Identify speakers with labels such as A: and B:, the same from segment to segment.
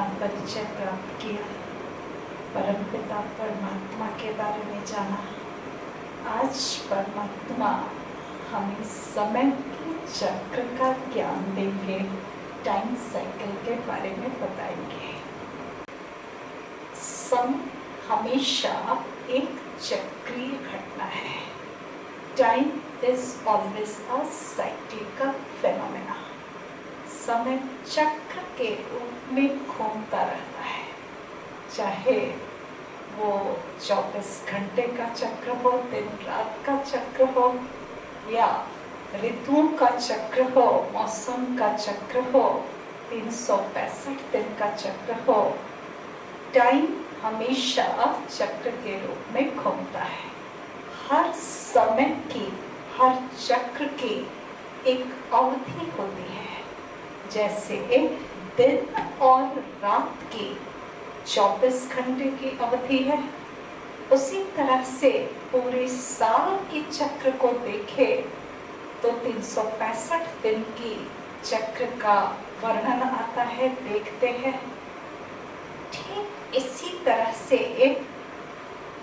A: अपना परिचय प्राप्त किया, परमपिता परमात्मा के बारे में जाना। आज परमात्मा हमें समय के चक्र का ज्ञान देंगे, टाइम साइकिल के बारे में बताएंगे। समय हमेशा एक चक्रीय घटना है। Time is always a cyclical phenomena. समय चक्र के रूप में घूमता रहता है, चाहे वो 24 घंटे का चक्र हो, दिन रात का चक्र हो, या ऋतुओं का चक्र हो, मौसम का चक्र हो, 365 दिन का चक्र हो। टाइम हमेशा चक्र के रूप में घूमता है। हर समय की, हर चक्र की एक अवधि होती है। जैसे दिन और रात की 24 घंटे की अवधि है, उसी तरह से पूरे साल के चक्र को देखें तो 365 दिन की चक्र का वर्णन आता है, देखते हैं। ठीक इसी तरह से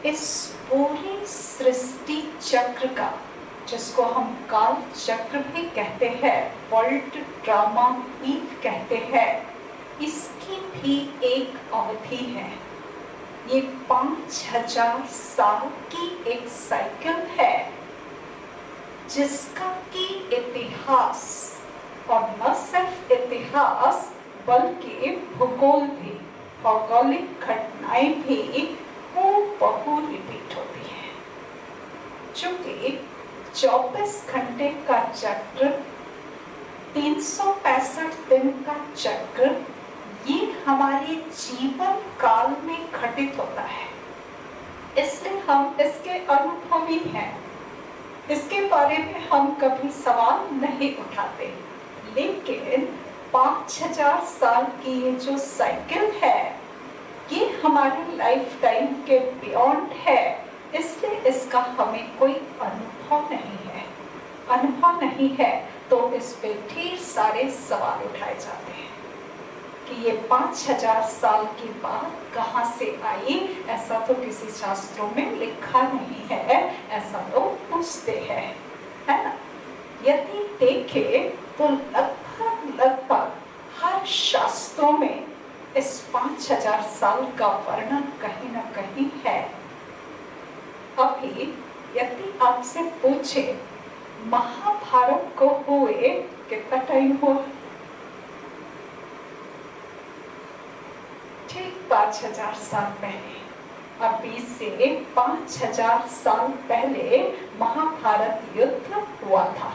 A: इस पूरी सृष्टि चक्र का, जिसको हम काल चक्र भी कहते हैं, वर्ल्ड ड्रामा व्हील कहते हैं, इसकी भी एक अवधि है। ये 5000 साल की एक साइकिल है, जिसका कि इतिहास, और न सिर्फ इतिहास बल्कि भूगोल भी, भौगोलिक घटनाएं भी हूबहू रिपीट होती है। चूंकि 24 घंटे का चक्र, 365 दिन का चक्र, ये हमारे जीवन काल में घटित होता है, इसलिए हम इसके अनुभवी हैं। इसके बारे में हम कभी सवाल नहीं उठाते, लेकिन 5000 साल की ये जो साइकिल है, ये हमारे लाइफ टाइम के बियॉन्ड है, इसलिए इसका हमें कोई अनुभव नहीं है। अनुभव नहीं है तो इस पे ढेर सारे सवाल उठाए जाते हैं कि ये 5000 साल की बात कहाँ से आई। ऐसा तो किसी शास्त्रों में लिखा नहीं है, ऐसा लोग पूछते हैं, है ना। यदि देखें तो लगभग हर शास्त्रों में इस 5000 साल का वर्णन कहीं ना कहीं है। अभी यदि आपसे पूछे महाभारत को हुए कितना टाइम हुआ, ठीक 5000 साल पहले। अभी से 5000 साल पहले महाभारत युद्ध हुआ था,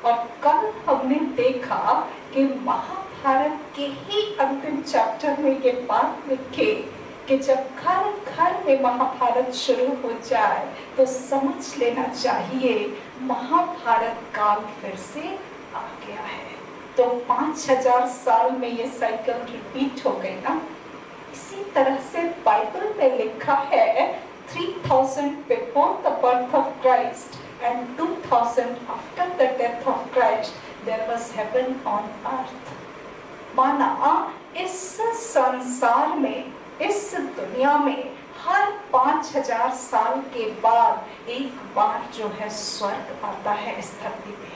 A: और कल हमने देखा कि महाभारत के ही अंतिम चैप्टर में ये बात लिखी कि जब घर घर में महाभारत शुरू हो जाए तो समझ लेना चाहिए महाभारत काल फिर से आ गया है। तो 5000 साल में ये साइकिल रिपीट हो गई ना। इसी तरह से बाइबल में लिखा है 3000 before the birth of Christ and 2000 after the death of Christ, there was heaven on earth. माना इस संसार में, इस दुनिया में हर 5000 साल के बाद एक बार जो है स्वर्ग आता है इस धरती पे।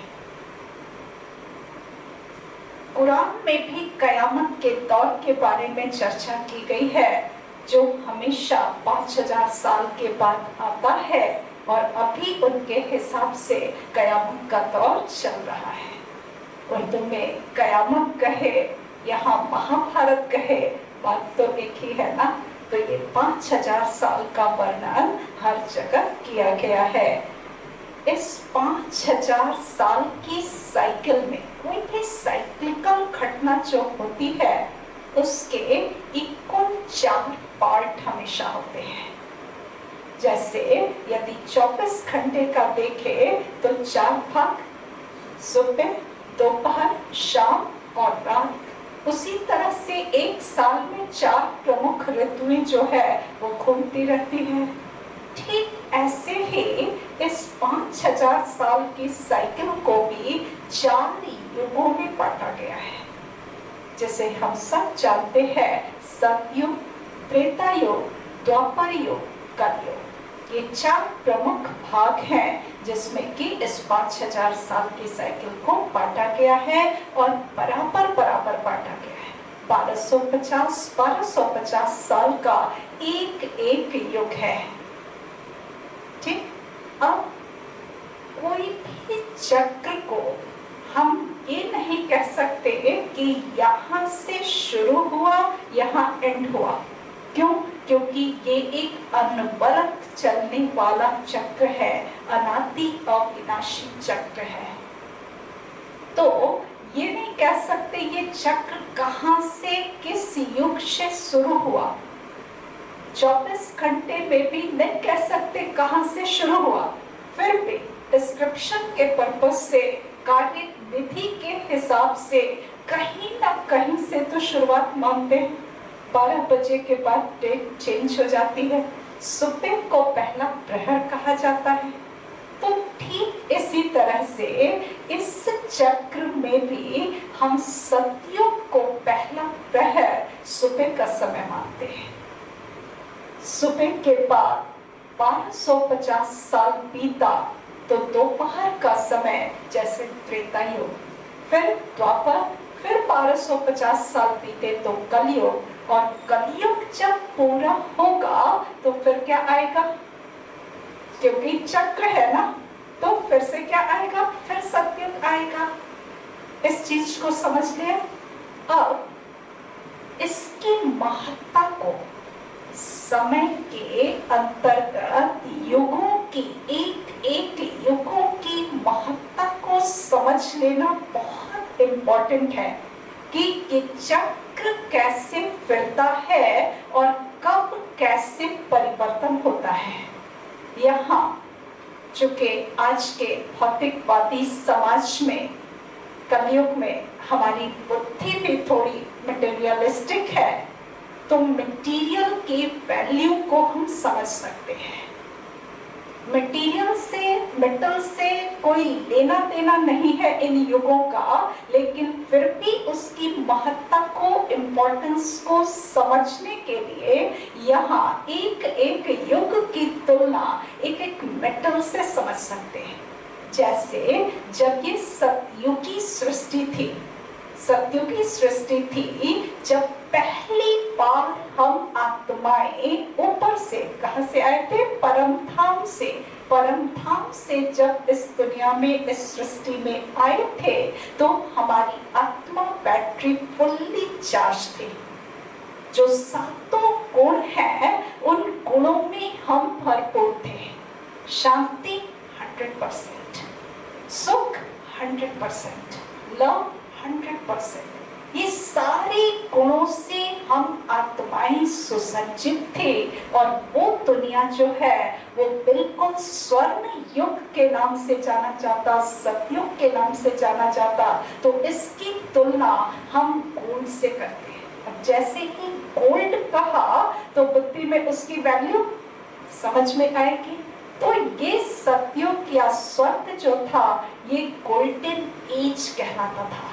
A: कुरान में भी कयामत के दौर के बारे में चर्चा की गई है, जो हमेशा 5000 साल के बाद आता है, और अभी उनके हिसाब से कयामत का दौर चल रहा है। उर्दू में कयामत कहे, यहाँ महाभारत कहे, बात तो एक ही है ना। तो ये 5000 साल का वर्णन हर जगह किया गया है। इस 5000 साल की साइकिल में कोई भी साइक्लिकल घटना जो होती है, उसके कुल 4 पार्ट हमेशा होते हैं। जैसे यदि 24 घंटे का देखें तो 4 भाग, सुबह, दोपहर, शाम और रात। उसी तरह से एक साल में 4 प्रमुख ऋतुएं जो है वो घूमती रहती है। ठीक ऐसे ही इस 5000 साल की साइकिल को भी 4 युगों में बांटा गया है। जिसे हम सब जानते हैं सतयुग, त्रेता युग, द्वापर युग, कलयुग। ये 4 प्रमुख भाग हैं जिसमें कि इस 5000 साल की साइकिल को बांटा गया है और बराबर बराबर बांटा गया है। 1250 साल का एक एक युग है। ठीक, अब कोई भी चक्र को हम ये नहीं कह सकते कि यहाँ से शुरू हुआ, यहाँ एंड हुआ। क्यों? क्योंकि ये एक अनवरत चलने वाला चक्र है, अनादि अविनाशी चक्र है। तो ये नहीं कह सकते ये चक्र कहाँ से, किस युग से शुरू हुआ। 24 घंटे में भी नहीं कह सकते कहाँ से शुरू हुआ। फिर भी डिस्क्रिप्शन के पर्पज से, कार्य विधि के हिसाब से कहीं ना कहीं से तो शुरुआत मानते हैं। 12 बजे के बाद डेट चेंज हो जाती है। सुबह को पहला प्रहर कहा जाता है। तो ठीक इसी तरह से इस चक्र में भी हम सतयुग को पहला प्रहर सुबह का समय मानते हैं। सुबह के बाद 1250 साल बीता तो दोपहर का समय जैसे त्रेता युग, फिर द्वापर, फिर 1250 साल बीते तो कलयुग, और कलयुग जब पूरा होगा तो फिर क्या आएगा? क्योंकि चक्र है ना, तो फिर से क्या आएगा? फिर सतयुग आएगा। इस चीज को समझ लिया। अब इसकी महत्ता को समय के अंतर्गत युगों की, एक एक युगों की महत्ता को समझ लेना बहुत इम्पोर्टेंट है कि चक्र कैसे फिरता है और कब कैसे परिवर्तन होता है। यहाँ चूंकि आज के भौतिकवादी समाज में, कलयुग में हमारी बुद्धि भी थोड़ी मटेरियलिस्टिक है, तो मटेरियल के वैल्यू को हम समझ सकते हैं। मटेरियल से, मेटल से कोई लेना देना नहीं है इन युगों का, लेकिन फिर भी उसकी महत्ता को, इम्पोर्टेंस को समझने के लिए यहाँ एक एक युग की तुलना एक एक मेटल से समझ सकते हैं। जैसे जब ये सतयुगी सृष्टि थी, सतयुगी सृष्टि थी, जब पहली बार हम आत्माएं ऊपर से, कहां से आए थे? परम धाम से। परम धाम से जब इस दुनिया में, इस सृष्टि में आए थे, तो हमारी आत्मा बैटरी फुल्ली चार्ज थी। जो 7 गुण हैं, उन गुणों में हम भरपूर थे। शांति 100%, सुख 100%, लव 100%। ये सारे गुणों से हम आत्माएं सुसज्जित थे, और वो दुनिया जो है वो बिल्कुल स्वर्ण युग के नाम से जाना जाता, सतयुग के नाम से जाना जाता। तो इसकी तुलना हम गोल्ड से करते हैं। अब जैसे ही गोल्ड कहा तो बुद्धि में उसकी वैल्यू समझ में आएगी। तो ये सतयुग या स्वर्ण जो था, ये गोल्डन एज कहलाता था।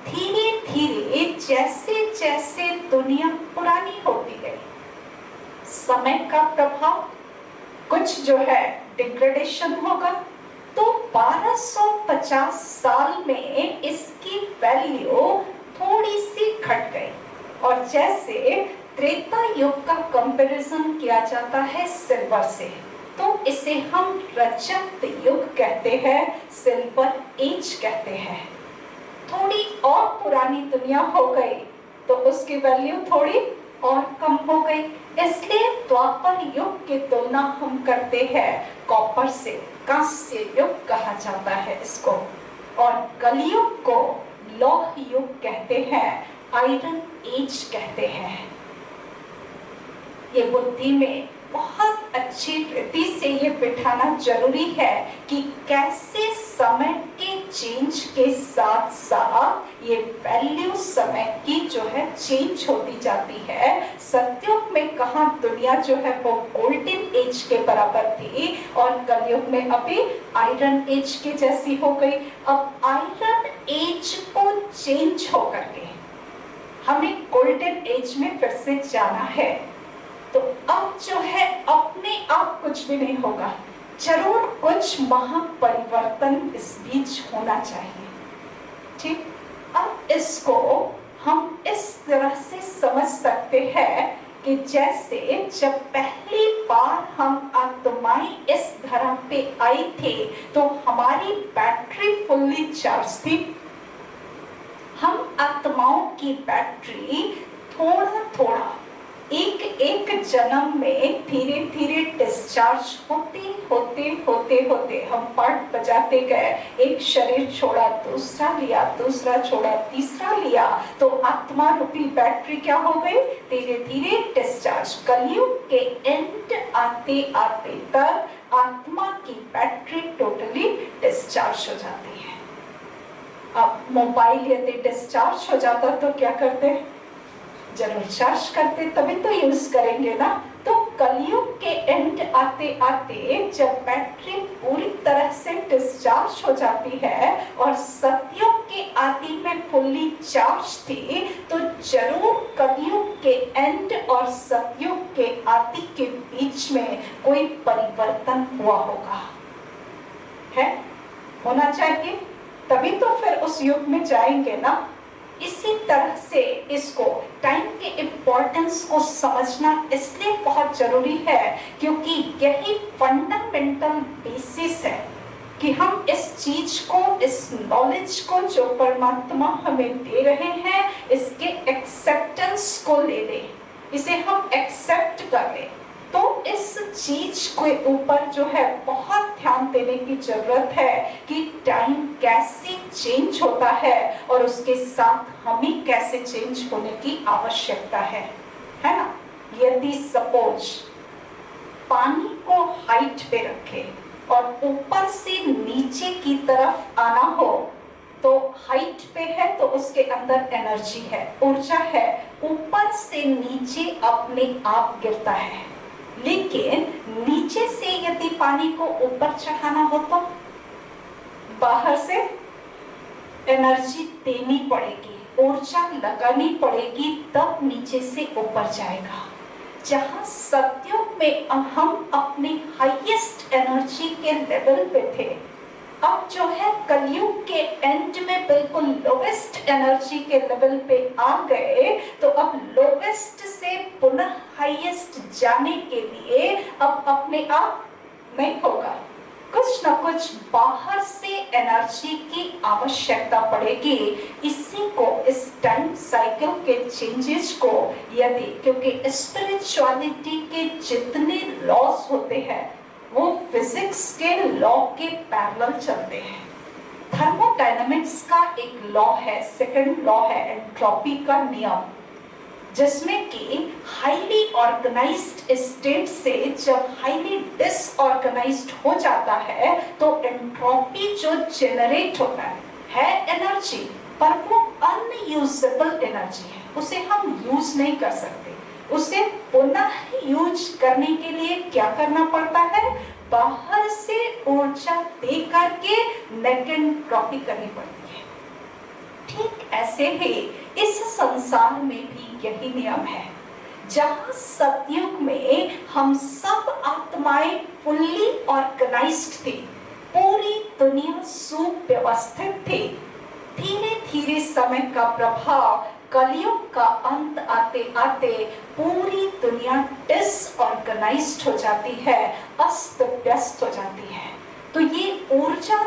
A: धीरे धीरे जैसे जैसे दुनिया पुरानी होती गई, समय का प्रभाव, कुछ जो है डिग्रेडेशन होगा, तो 1250 साल में इसकी वैल्यू थोड़ी सी घट गई। और जैसे त्रेता युग का कंपैरिजन किया जाता है सिल्वर से, तो इसे हम रजत युग कहते हैं, सिल्वर एज कहते हैं। थोड़ी और पुरानी दुनिया हो गई तो उसकी वैल्यू थोड़ी और कम हो गई। इसलिए द्वापर युग की तुलना हम करते हैं कॉपर से, कांस्य युग कहा जाता है इसको। और कलयुग को लौह युग कहते हैं, आयरन एज कहते हैं। ये बुद्धि में बहुत अच्छी रीति से ये बिठाना जरूरी है कि कैसे समय के चेंज के साथ साथ ये वैल्यू समय की जो है चेंज होती जाती है। सतयुग में कहाँ दुनिया जो है वो गोल्डन एज के बराबर थी, और कलयुग में अभी आयरन एज के जैसी हो गई। अब आयरन एज को चेंज होकर के हमें गोल्डन एज में फिर से जाना है। तो अब जो है अपने आप कुछ भी नहीं होगा, जरूर कुछ महापरिवर्तन इस बीच होना चाहिए। ठीक, अब इसको हम इस तरह से समझ सकते हैं कि जैसे जब पहली बार हम आत्माएं इस धरा पे आई थे तो हमारी बैटरी फुल्ली चार्ज थी। हम आत्माओं की बैटरी थोड़ा थोड़ा एक एक जन्म में धीरे धीरे डिस्चार्ज होते होते होते होते हम पार्ट बजाते गए। एक शरीर छोड़ा, दूसरा लिया, दूसरा छोड़ा, तीसरा लिया, तो आत्मा रूपी बैटरी क्या हो गई? धीरे धीरे डिस्चार्ज। कलयुग के एंड आते आते तक आत्मा की बैटरी टोटली डिस्चार्ज हो जाती है। अब मोबाइल यदि डिस्चार्ज हो जाता तो क्या करते? जरूर चार्ज करते, तभी तो यूज करेंगे ना। तो कलयुग के एंड आते आते जब बैटरी पूरी तरह से डिस्चार्ज हो जाती है और सतयुग के आदि में फुल्ली चार्ज थी, तो जरूर कलयुग के एंड और सतयुग के आदि के बीच में कोई परिवर्तन हुआ होगा, है, होना चाहिए, तभी तो फिर उस युग में जाएंगे ना। इसी तरह से इसको टाइम के इम्पोर्टेंस को समझना इसलिए बहुत जरूरी है क्योंकि यही फंडामेंटल बेसिस है कि हम इस चीज को, इस नॉलेज को जो परमात्मा हमें दे रहे हैं, इसके एक्सेप्टेंस को ले लें, इसे हम एक्सेप्ट कर लें। तो इस चीज के ऊपर जो है बहुत ध्यान देने की जरूरत है कि टाइम कैसे चेंज होता है और उसके साथ हमें कैसे चेंज होने की आवश्यकता है ना। यदि सपोज पानी को हाइट पे रखे और ऊपर से नीचे की तरफ आना हो, तो हाइट पे है तो उसके अंदर एनर्जी है, ऊर्जा है, ऊपर से नीचे अपने आप गिरता है। लेकिन नीचे से यदि पानी को ऊपर चढ़ाना हो तो बाहर से एनर्जी देनी पड़ेगी, ऊर्जा लगानी पड़ेगी, तब नीचे से ऊपर जाएगा। जहां सतयुग में हम अपनी हाईएस्ट एनर्जी के लेवल पे थे, अब जो है कलयुग के एंड में बिल्कुल लोवेस्ट एनर्जी के लेवल पे आ गए, तो अब लोवेस्ट से पुनः हाईएस्ट जाने के लिए अब अपने आप नहीं होगा, कुछ न कुछ बाहर से एनर्जी की आवश्यकता पड़ेगी। इसी को, इस टाइम साइकिल के चेंजेस को यदि, क्योंकि स्पिरिचुअलिटी के जितने लॉस होते हैं वो फिजिक्स के लॉ के पैरेलल चलते हैं। थर्मोडायनामिक्स का एक लॉ है, सेकंड लॉ है एंट्रोपी का नियम, जिसमें कि हाईली ऑर्गेनाइज्ड स्टेट से जब हाईली डिसऑर्गेनाइज्ड हो जाता है तो एंट्रोपी जो जनरेट होता है एनर्जी, पर वो अनयूजेबल एनर्जी है, उसे हम यूज नहीं कर सकते। उसे पुनः यूज करने के लिए क्या करना पड़ता है? बाहर से ऊर्जा दे करके नेट एंट्रोपी करनी पड़ती है। ठीक ऐसे ही इस संसार में भी यही नियम है। जहां सतयुग में हम सब आत्माएं फुल्ली ऑर्गेनाइज्ड थी, पूरी दुनिया सुव्यवस्थित थी, धीरे धीरे समय का प्रभाव, कलयुग का अंत आते आते पूरी दुनिया डिसऑर्गेनाइज्ड हो जाती है, अस्त व्यस्त हो जाती है। तो ये ऊर्जा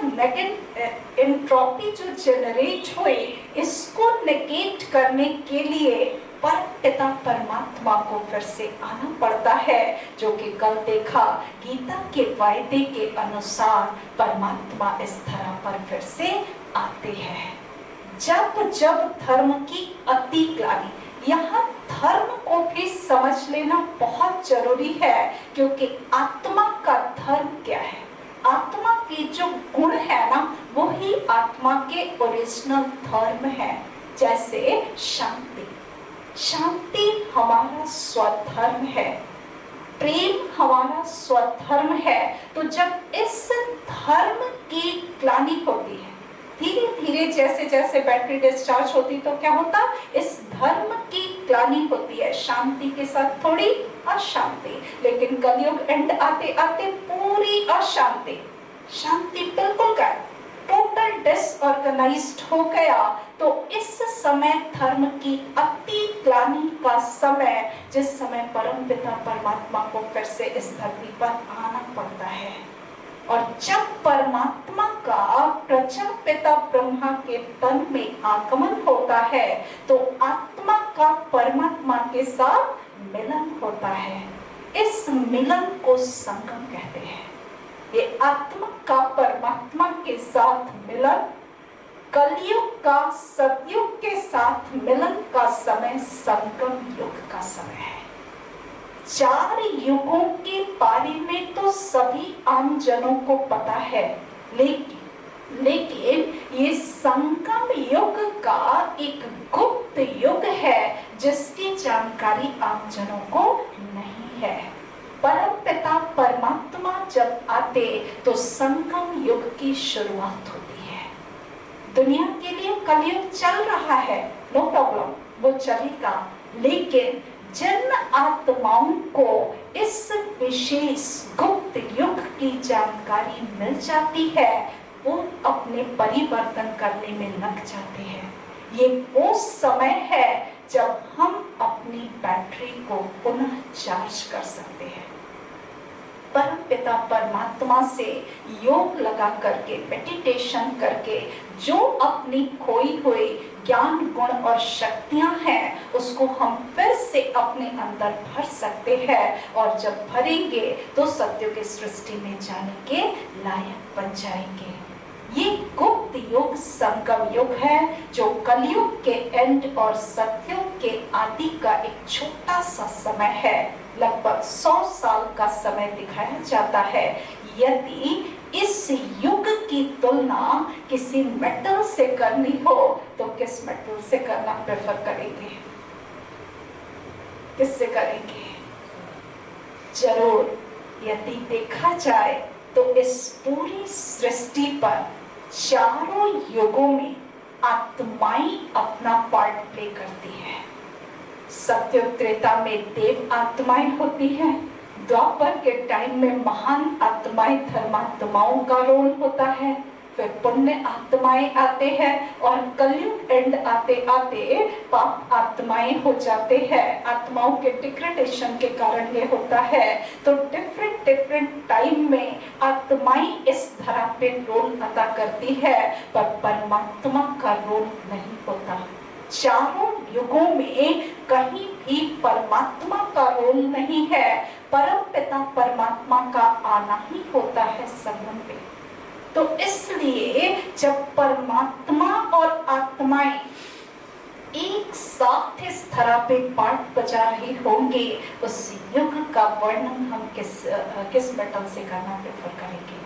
A: एंट्रोपी जो जनरेट हुई, इसको नेगेट करने के लिए परमपिता परमात्मा को फिर से आना पड़ता है, जो कि कल देखा गीता के वायदे के अनुसार परमात्मा इस धरा पर फिर से आते हैं। जब जब धर्म की अति ग्लानि, यहाँ धर्म को भी समझ लेना बहुत जरूरी है, क्योंकि आत्मा का धर्म क्या है? आत्मा के जो गुण है ना, वो ही आत्मा के ओरिजिनल धर्म है। जैसे शांति, शांति हमारा स्वधर्म है, प्रेम हमारा स्वधर्म है। तो जब इस धर्म की ग्लानि होती है, धीरे धीरे जैसे जैसे बैटरी डिस्चार्ज होती तो क्या होता, इस धर्म की ग्लानि होती है, शांति के साथ थोड़ी अशांति। लेकिन कलयुग एंड आते आते पूरी अशांति, शांति बिल्कुल गायब, टोटल डिसऑर्गेनाइज्ड हो गया। तो इस समय धर्म की अति ग्लानि का समय, जिस समय परमपिता परमात्मा को फिर से इस धरती पर आना पड़ता है। और जब परमात्मा का प्रजापिता ब्रह्मा के तन में आगमन होता है तो आत्मा का परमात्मा के साथ मिलन होता है। इस मिलन को संगम कहते हैं। ये आत्मा का परमात्मा के साथ मिलन, कलयुग का सतयुग के साथ मिलन का समय संगम युग का समय है। 4 युगों के बारे में तो सभी आम जनों को पता है, लेकिन ये संगम युग का एक गुप्त युग है जिसकी जानकारी आम जनों को नहीं है। परमपिता परमात्मा जब आते तो संगम युग की शुरुआत होती है। दुनिया के लिए कलयुग चल रहा है, नो प्रॉब्लम, वो चलेगा, लेकिन जिन आत्माओं को इस विशेष गुप्त युग की जानकारी मिल जाती है वो अपने परिवर्तन करने में लग जाते हैं। ये वो समय है जब हम अपनी बैटरी को पुनः चार्ज कर सकते हैं। परमपिता परमात्मा से योग लगा करके, मेडिटेशन करके जो अपनी खोई हुई ज्ञान गुण और शक्तियां हैं उसको हम फिर से अपने अंदर भर सकते हैं। और जब भरेंगे तो सत्य की सृष्टि में जाने के लायक बन जाएंगे। ये गुप्त युग संगम युग है जो कलयुग के एंड और सतयुग के आदि का एक छोटा सा समय है। लगभग 100 साल का समय दिखाया जाता है। यदि इस युग की तुलना किसी मेटल से करनी हो तो किस मेटल से करना प्रेफर करेंगे? किससे करेंगे? जरूर, यदि देखा जाए तो इस पूरी सृष्टि पर चारों युगों में आत्माएं अपना पार्ट प्ले करती है। सत्य त्रेता में देव आत्माएं होती हैं, द्वापर के टाइम में महान आत्माएं धर्मात्माओं का रोल होता है, फिर पुण्य आत्माएं आते हैं और कलयुग एंड आते आते पाप आत्माएं हो जाते हैं। आत्माओं के डिग्रेडेशन के कारण ये होता है। तो डिफरेंट टाइम में आत्माएं इस धरा पे रोल अदा करती है, पर परमात्मा का रोल नहीं होता। चारों युगों में कहीं भी परमात्मा का रोल नहीं है, परमपिता परमात्मा का आना ही होता है संगम पे। तो इसलिए जब परमात्मा और आत्माएं एक साथ इस धरा पे पार्ट बजा रहे होंगे, उस युग का वर्णन हम किस मेटल से करना प्रेफर करेंगे?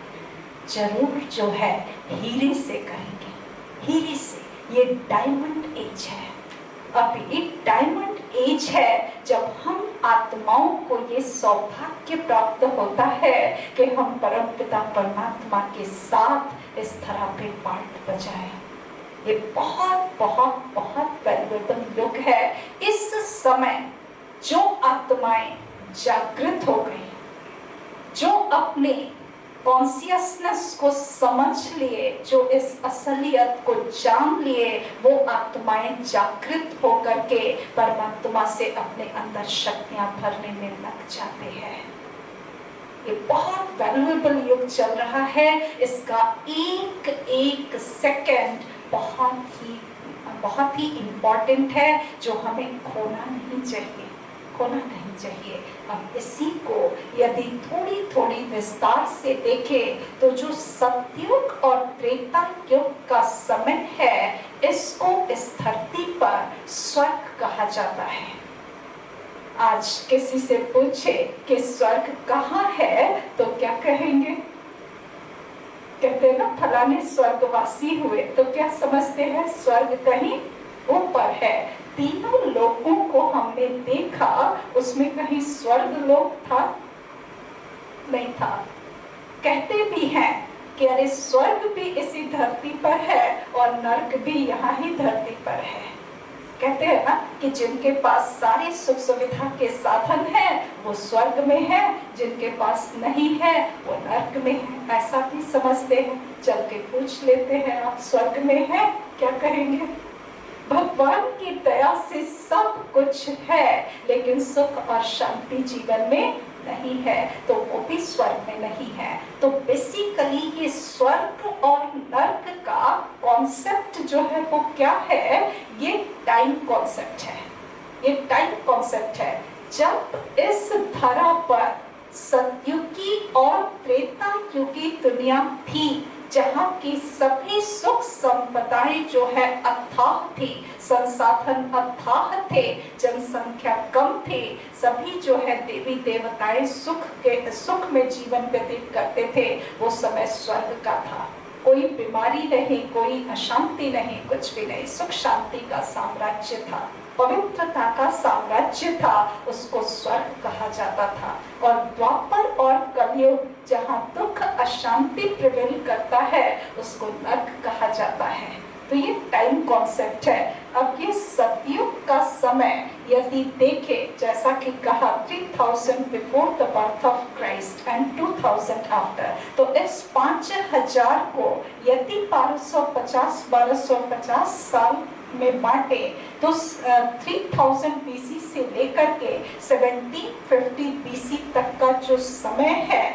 A: जरूर जो है हीरे से करेंगे, हीरे से। ये डायमंड एज है। अभी डायमंड एज है जब हम आत्माओं को ये सौभाग्य प्राप्त होता है कि हम परमपिता परमात्मा के साथ इस धरा पे पार्ट बजाएं। ये बहुत बहुत बहुत वैल्यूएबल युग है। इस समय जो आत्माएं जागृत हो गई, जो अपने कॉन्शियसनेस को समझ लिए, जो इस असलियत को जान लिए, वो आत्माएं जागृत होकर के परमात्मा से अपने अंदर शक्तियां भरने में लग जाते हैं। ये बहुत वैल्यूएबल युग चल रहा है। इसका एक एक सेकंड बहुत ही इम्पोर्टेंट है जो हमें खोना नहीं चाहिए, खोना नहीं चाहिए। अब इसी को यदि थोड़ी थोड़ी विस्तार से देखें तो जो सतयुग और त्रेता युग का समय है, इसको इस धरती पर स्वर्ग कहा जाता है। आज किसी से पूछे कि स्वर्ग कहाँ है तो क्या कहेंगे? कहते हैं ना फलाने स्वर्गवासी हुए, तो क्या समझते हैं? स्वर्ग कहीं ऊपर है। तीनों लोगों को हमने देखा, उसमें कहीं स्वर्ग लोक था? नहीं था। कहते भी हैं कि अरे स्वर्ग भी इसी धरती पर है और नर्क भी यहाँ ही धरती पर है। कहते हैं ना कि जिनके पास सारी सुख सुविधा के साधन हैं वो स्वर्ग में है, जिनके पास नहीं है वो नर्क में है, ऐसा भी समझते हैं। चल के पूछ लेते हैं, आप स्वर्ग में हैं? क्या कहेंगे? भगवान की दया से सब कुछ है, लेकिन सुख और शांति जीवन में नहीं है, तो वो भी स्वर्ग में नहीं है। तो बेसिकली ये स्वर्ग और नर्क का कॉन्सेप्ट जो है वो क्या है? ये टाइम कॉन्सेप्ट है। ये टाइम कॉन्सेप्ट है। जब इस धरा पर सतयुगी और त्रेता युगी दुनिया थी, जहाँ की सभी सुख संपदाएं जो है अथाह थी, संसाधन अथाह थे, जनसंख्या कम थी, सभी जो है देवी देवताएं सुख में जीवन व्यतीत करते थे, वो समय स्वर्ग का था। कोई बीमारी नहीं, कोई अशांति नहीं, कुछ भी नहीं, सुख शांति का साम्राज्य था, पवित्रता का साम्राज्य था, उसको स्वर्ग कहा जाता था। और द्वापर और कलयुग जहाँ दुख अशांति प्रिवेल करता है उसको नर्क कहा जाता है। तो ये टाइम कॉन्सेप्ट है। अब ये सतयुग का समय यदि देखें, जैसा कि कहा 3000 before the birth of Christ and 2000 after, तो इस 5000 को यदि 1250 साल में बांटे तो 3000 बीसी से लेकर के 1750 बीसी तक का जो समय है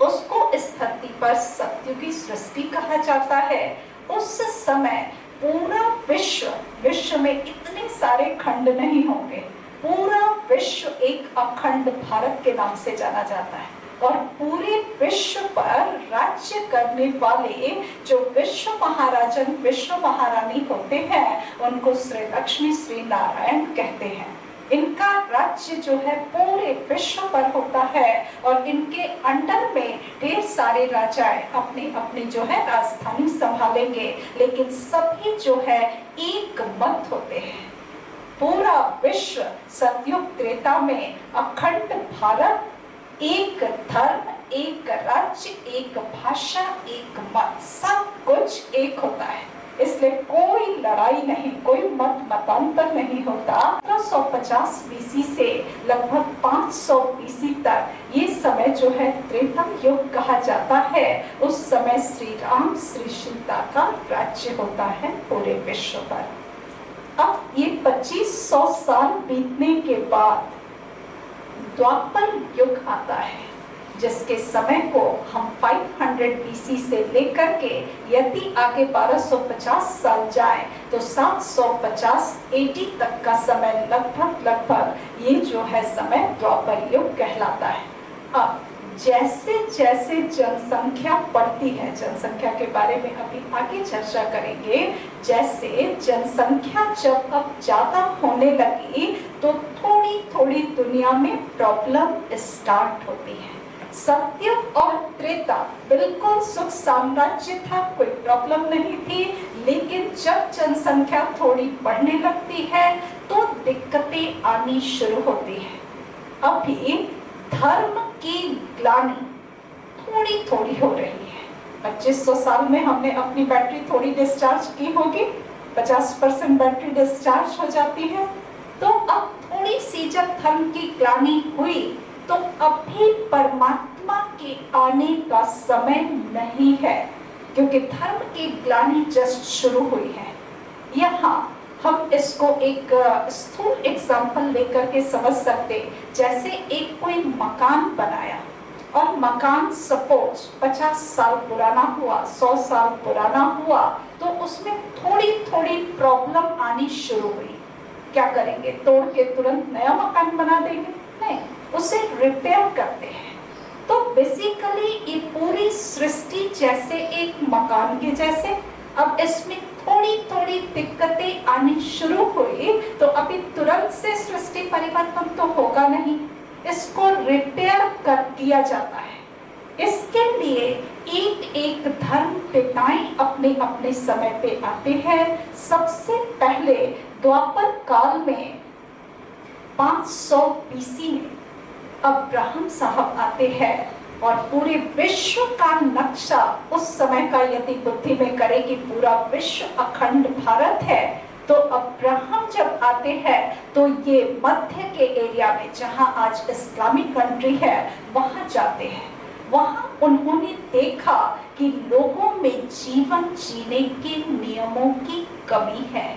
A: उसको इस धरती पर सतयुगी सृष्टि कहा जाता है। उस समय पूरा विश्व में इतने सारे खंड नहीं होंगे, पूरा विश्व एक अखंड भारत के नाम से जाना जाता है। और पूरे विश्व पर राज्य करने वाले जो विश्व महाराजन विश्व महारानी होते हैं उनको श्री लक्ष्मी श्री नारायण कहते हैं। इनका राज्य जो है पूरे विश्व पर होता है और इनके अंडर में ढेर सारे राजाएं अपनी अपनी जो है राजधानी संभालेंगे, लेकिन सभी जो है एक मत होते हैं। पूरा विश्व सतयुग त्रेता में अखंड भारत, एक धर्म, एक राज्य, एक भाषा, एक मत, सब कुछ एक होता है। इसलिए कोई लड़ाई नहीं, कोई मतांतर नहीं होता। 1550 बीसी से लगभग 500 बीसी तक ये समय जो है त्रेता युग कहा जाता है। उस समय श्री राम श्री सीता का राज्य होता है पूरे विश्व पर। अब ये 2500 साल बीतने के बाद द्वापर युग आता है, जिसके समय को हम 500 बीसी से लेकर के यदि आगे 1250 साल जाए तो 750 AD तक का समय लगभग ये जो है समय द्वापर युग कहलाता है। अब जैसे जैसे जनसंख्या बढ़ती है, जनसंख्या के बारे में अभी आगे चर्चा करेंगे, जैसे जनसंख्या जब अब ज्यादा होने लगी तो थोड़ी थोड़ी दुनिया में प्रॉब्लम स्टार्ट होती है। सतयुग और त्रेता बिल्कुल सुख साम्राज्य था, कोई प्रॉब्लम नहीं थी, लेकिन जब जनसंख्या थोड़ी बढ़ने लगती है तो दिक्कतें आनी शुरू होती है। अभी धर्म की ग्लानि थोड़ी थोड़ी हो रही है। 2500 साल में हमने अपनी बैटरी थोड़ी डिस्चार्ज की होगी, 50% बैटरी डिस्चार्ज हो जाती है। तो अब थोड़ी सी जब धर्म की ग्लानि हुई तो अभी परमात्मा के आने का समय नहीं है, क्योंकि धर्म की ग्लानि जस्ट शुरू हुई है। यहाँ हम इसको एक स्थूल एग्जाम्पल लेकर के समझ सकते, जैसे एक कोई मकान बनाया और मकान सपोज 50 साल पुराना हुआ, 100 साल पुराना हुआ, तो उसमें थोड़ी थोड़ी प्रॉब्लम आनी शुरू हुई। क्या करेंगे? तोड़ के तुरंत नया मकान बना देंगे? नहीं, उसे रिपेयर करते हैं। तो बेसिकली ये पूरी सृष्टि जैसे एक मकान के जैसे, अब इसमें थोड़ी थोड़ी दिक्कतें आनी शुरू हुई तो अभी तुरंत से सृष्टि परिवर्तन तो होगा नहीं, इसको रिपेयर कर दिया जाता है। इसके लिए एक एक धर्म पिताएं अपने अपने समय पे आते हैं। सबसे पहले द्वापर काल में 500 बीसी में अब्राहम साहब आते हैं और पूरे विश्व का नक्शा समय का यदि बुद्धि में करें कि पूरा विश्व अखंड भारत है, तो अब्राहम जब आते हैं तो ये मध्य के एरिया में जहां आज इस्लामिक कंट्री है वहां जाते हैं। वहां उन्होंने देखा कि लोगों में जीवन जीने के नियमों की कमी है,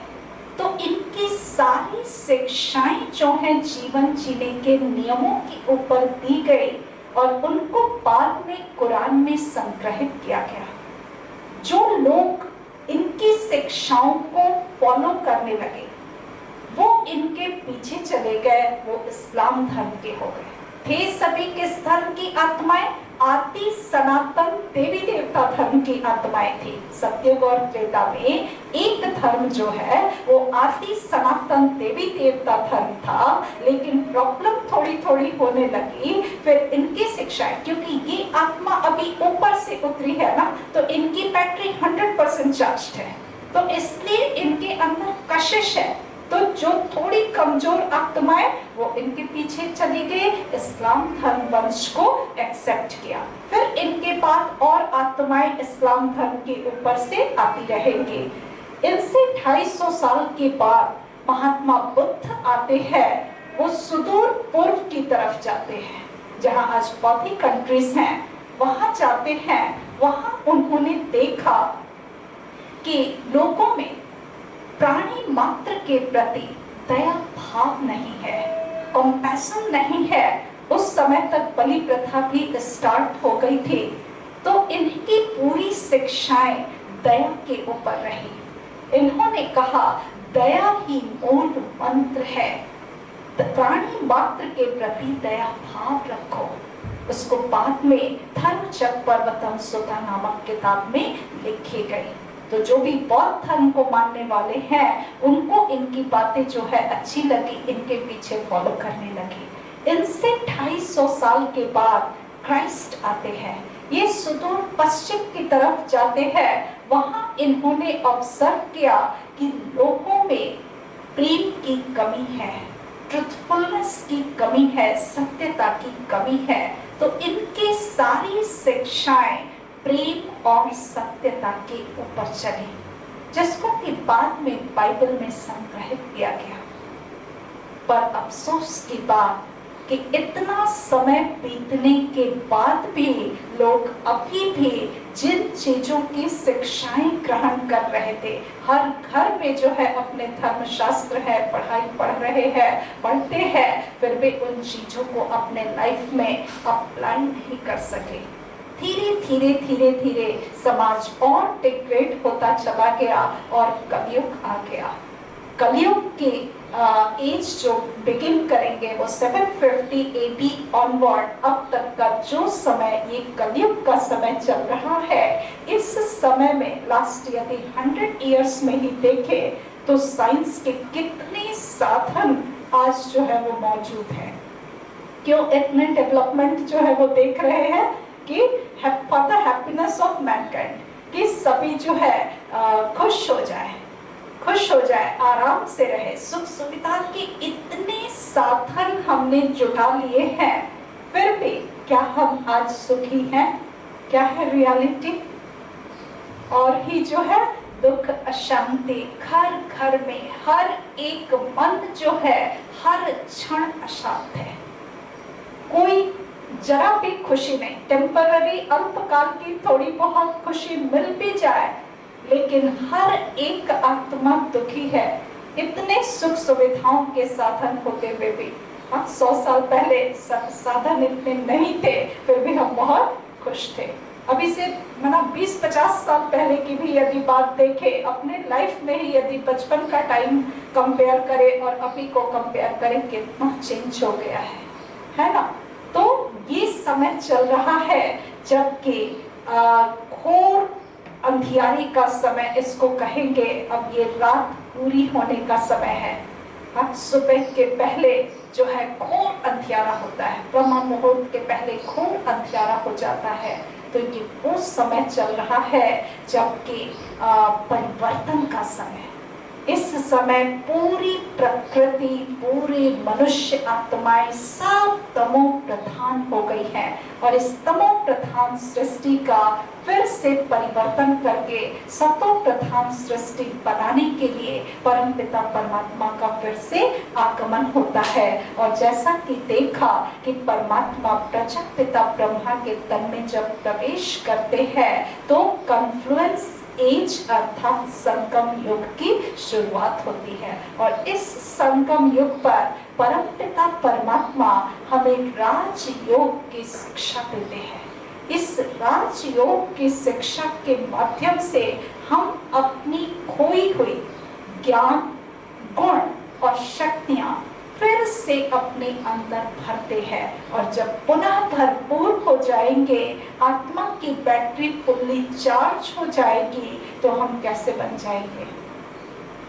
A: तो इनकी सारी शिक्षाएं जो हैं जीवन जीने के नियमों के ऊपर दी गई और उनको बाद में कुरान में संग्रहित किया गया। जो लोग इनकी शिक्षाओं को फॉलो करने लगे वो इनके पीछे चले गए, वो इस्लाम धर्म के हो गए। थे सभी किस धर्म की आत्माएं? आदि सनातन देवी देवता धर्म की आत्माएं थी। सत्ययुग और त्रेता में एक धर्म जो है वो आदि सनातन देवी देवता धर्म था, लेकिन प्रॉब्लम थोड़ी थोड़ी होने लगी। फिर इनकी शिक्षाएं, क्योंकि ये आत्मा अभी ऊपर से उतरी है ना, तो इनकी बैटरी 100% चार्ज है, तो इसलिए इनके अंदर कशिश है। तो जो थोड़ी कमजोर आत्माएं वो इनके पीछे चली गई, इस्लाम धर्म वंश को एक्सेप्ट किया। फिर इनके बाद और आत्माएं इस्लाम धर्म के ऊपर से आती रहेंगी। इनसे 250 साल के बाद महात्मा बुद्ध आते हैं, वो सुदूर पूर्व की तरफ जाते हैं, जहां आज बौद्धिक कंट्रीज हैं, वहां जाते हैं। वहां उन्होंने देखा कि लोगों में प्राणी मात्र के प्रति दया भाव नहीं है, कंपैशन नहीं है। उस समय तक बलि प्रथा भी स्टार्ट हो गई थी, तो इनकी पूरी शिक्षाएं दया के ऊपर रही। इन्होंने कहा दया ही मूल मंत्र है, प्राणी मात्र के प्रति दया भाव रखो। उसको बाद में धर्मचक्र पर्वतम सुता नामक किताब में लिखी गई। तो जो भी बौद्ध धर्म को मानने वाले हैं उनको इनकी बातें जो है अच्छी लगी, इनके पीछे फॉलो करने लगे। इनसे 250 साल के बाद क्राइस्ट आते हैं, ये सुदूर पश्चिम की तरफ जाते हैं। वहां इन्होंने ऑब्जर्व किया कि लोगों में प्रेम की कमी है, ट्रुथफुलनेस की कमी है, सत्यता की कमी है। तो इनकी सारी शिक्षाएं प्रेम और सत्यता के ऊपर चली, जिसको कि बाद में बाइबल में संग्रहित किया गया। पर अफसोस की बात कि इतना समय बीतने के बाद भी लोग अभी भी जिन चीजों की शिक्षाएं ग्रहण कर रहे थे, हर घर में जो है अपने धर्मशास्त्र है, पढ़ाई पढ़ रहे हैं, पढ़ते हैं, फिर भी उन चीजों को अपने लाइफ में अप्लाई नहीं कर सके। धीरे धीरे समाज और डिग्रेड होता चला गया और कलयुग आ गया। कलयुग के एज जो बिगिन करेंगे वो 750 AD ऑनवर्ड, अब तक का जो समय ये कलयुग का समय चल रहा है, इस समय में लास्ट यदि 100 इयर्स में ही देखे तो साइंस के कितने साधन आज जो है वो मौजूद है। क्यों इतने डेवलपमेंट जो है वो देख रहे हैं कि for the happiness of Mankind, कि सभी जो है खुश हो जाए, आराम से रहे, सुख सुविधा के इतने साधन हमने जुटा लिए हैं, फिर भी क्या हम आज सुखी हैं? क्या है रियलिटी? और ही जो है दुख अशांति घर घर में, हर एक मन जो है हर क्षण अशांत है। कोई जरा भी खुशी नहीं, टेम्पररी अल्पकाल की थोड़ी बहुत खुशी मिल भी जाए, लेकिन हर एक आत्मा दुखी है। इतने सुख सुविधाओं के साधन होते हुए भी, 100 साल पहले साधन इतने नहीं थे, फिर भी हम बहुत खुश थे। अभी से 20-50 साल पहले की भी यदि बात देखें, अपने लाइफ में ही यदि बचपन का टाइम कंपेयर करें और अभी को कंपेयर करें, कितना चेंज हो गया है ना? तो ये समय चल रहा है जबकि घोर अंधियारी का समय इसको कहेंगे। अब ये रात पूरी होने का समय है। अब सुबह के पहले जो है घोर अंधियारा होता है, ब्रह्म मुहूर्त के पहले घोर अंधियारा हो जाता है। तो ये वो समय चल रहा है जबकि परिवर्तन का समय, इस समय पूरी प्रकृति, पूरी मनुष्य आत्माएं सब तमो प्रधान हो गई हैं और इस तमो प्रधान सृष्टि का फिर से परिवर्तन करके सतो प्रधान सृष्टि बनाने के लिए परमपिता परमात्मा का फिर से आगमन होता है। और जैसा कि देखा कि परमात्मा प्रजापिता ब्रह्मा के तन में जब प्रवेश करते हैं तो कॉन्फ्लुएंस एज अर्थात संगम युग की शुरुआत होती है। और इस संगम युग पर परमपिता परमात्मा हमें राजयोग की शिक्षा देते हैं। इस राजयोग की शिक्षा के माध्यम से हम अपनी खोई हुई ज्ञान, गुण और शक्तियां फिर से अपने अंदर भरते हैं और जब पुनः भरपूर हो जाएंगे, आत्मा की बैटरी फुल्ली चार्ज हो जाएगी तो हम कैसे बन जाएंगे?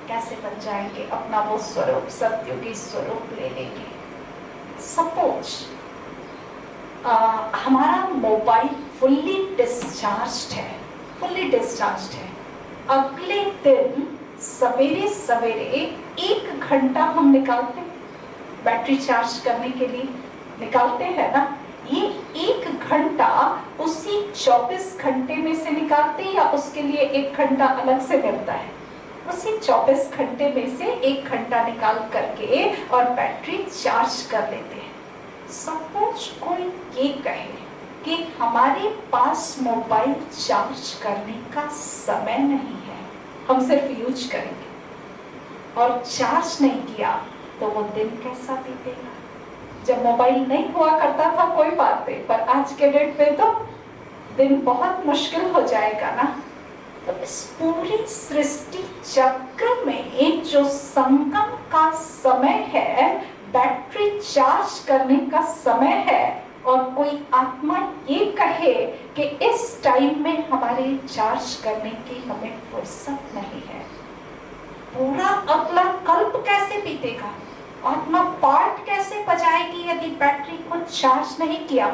A: कैसे बन जाएंगे? अपना वो स्वरूप, सत्युगी स्वरूप ले लेंगे। सपोज हमारा मोबाइल फुल्ली डिस्चार्ज्ड है, अगले दिन सवेरे सवेरे 1 घंटा हम निकालते हैं बैटरी चार्ज करने के लिए, निकालते हैं ना। ये 1 घंटा उसी 24 घंटे में से निकालते हैं या उसके लिए 1 घंटा अलग से मिलता है? उसी 24 घंटे में से 1 घंटा निकाल करके और बैटरी चार्ज कर लेते हैं। सपोज कोई ये कहे कि हमारे पास मोबाइल चार्ज करने का समय नहीं है, हम सिर्फ यूज करेंगे और चार्ज नहीं किया तो वो दिन कैसा बीतेगा? जब मोबाइल नहीं हुआ करता था कोई बात नहीं, पर आज के डेट पे तो दिन बहुत मुश्किल हो जाएगा ना। तो इस पूरी सृष्टि चक्र में जो संगम का समय है, बैटरी चार्ज करने का समय है, और कोई आत्मा ये कहे कि इस टाइम में हमारे चार्ज करने की हमें फुर्सत नहीं है, पूरा अगला कल्प कैसे बीतेगा? आत्मा पार्ट कैसे बजाएगी यदि बैटरी को चार्ज नहीं किया?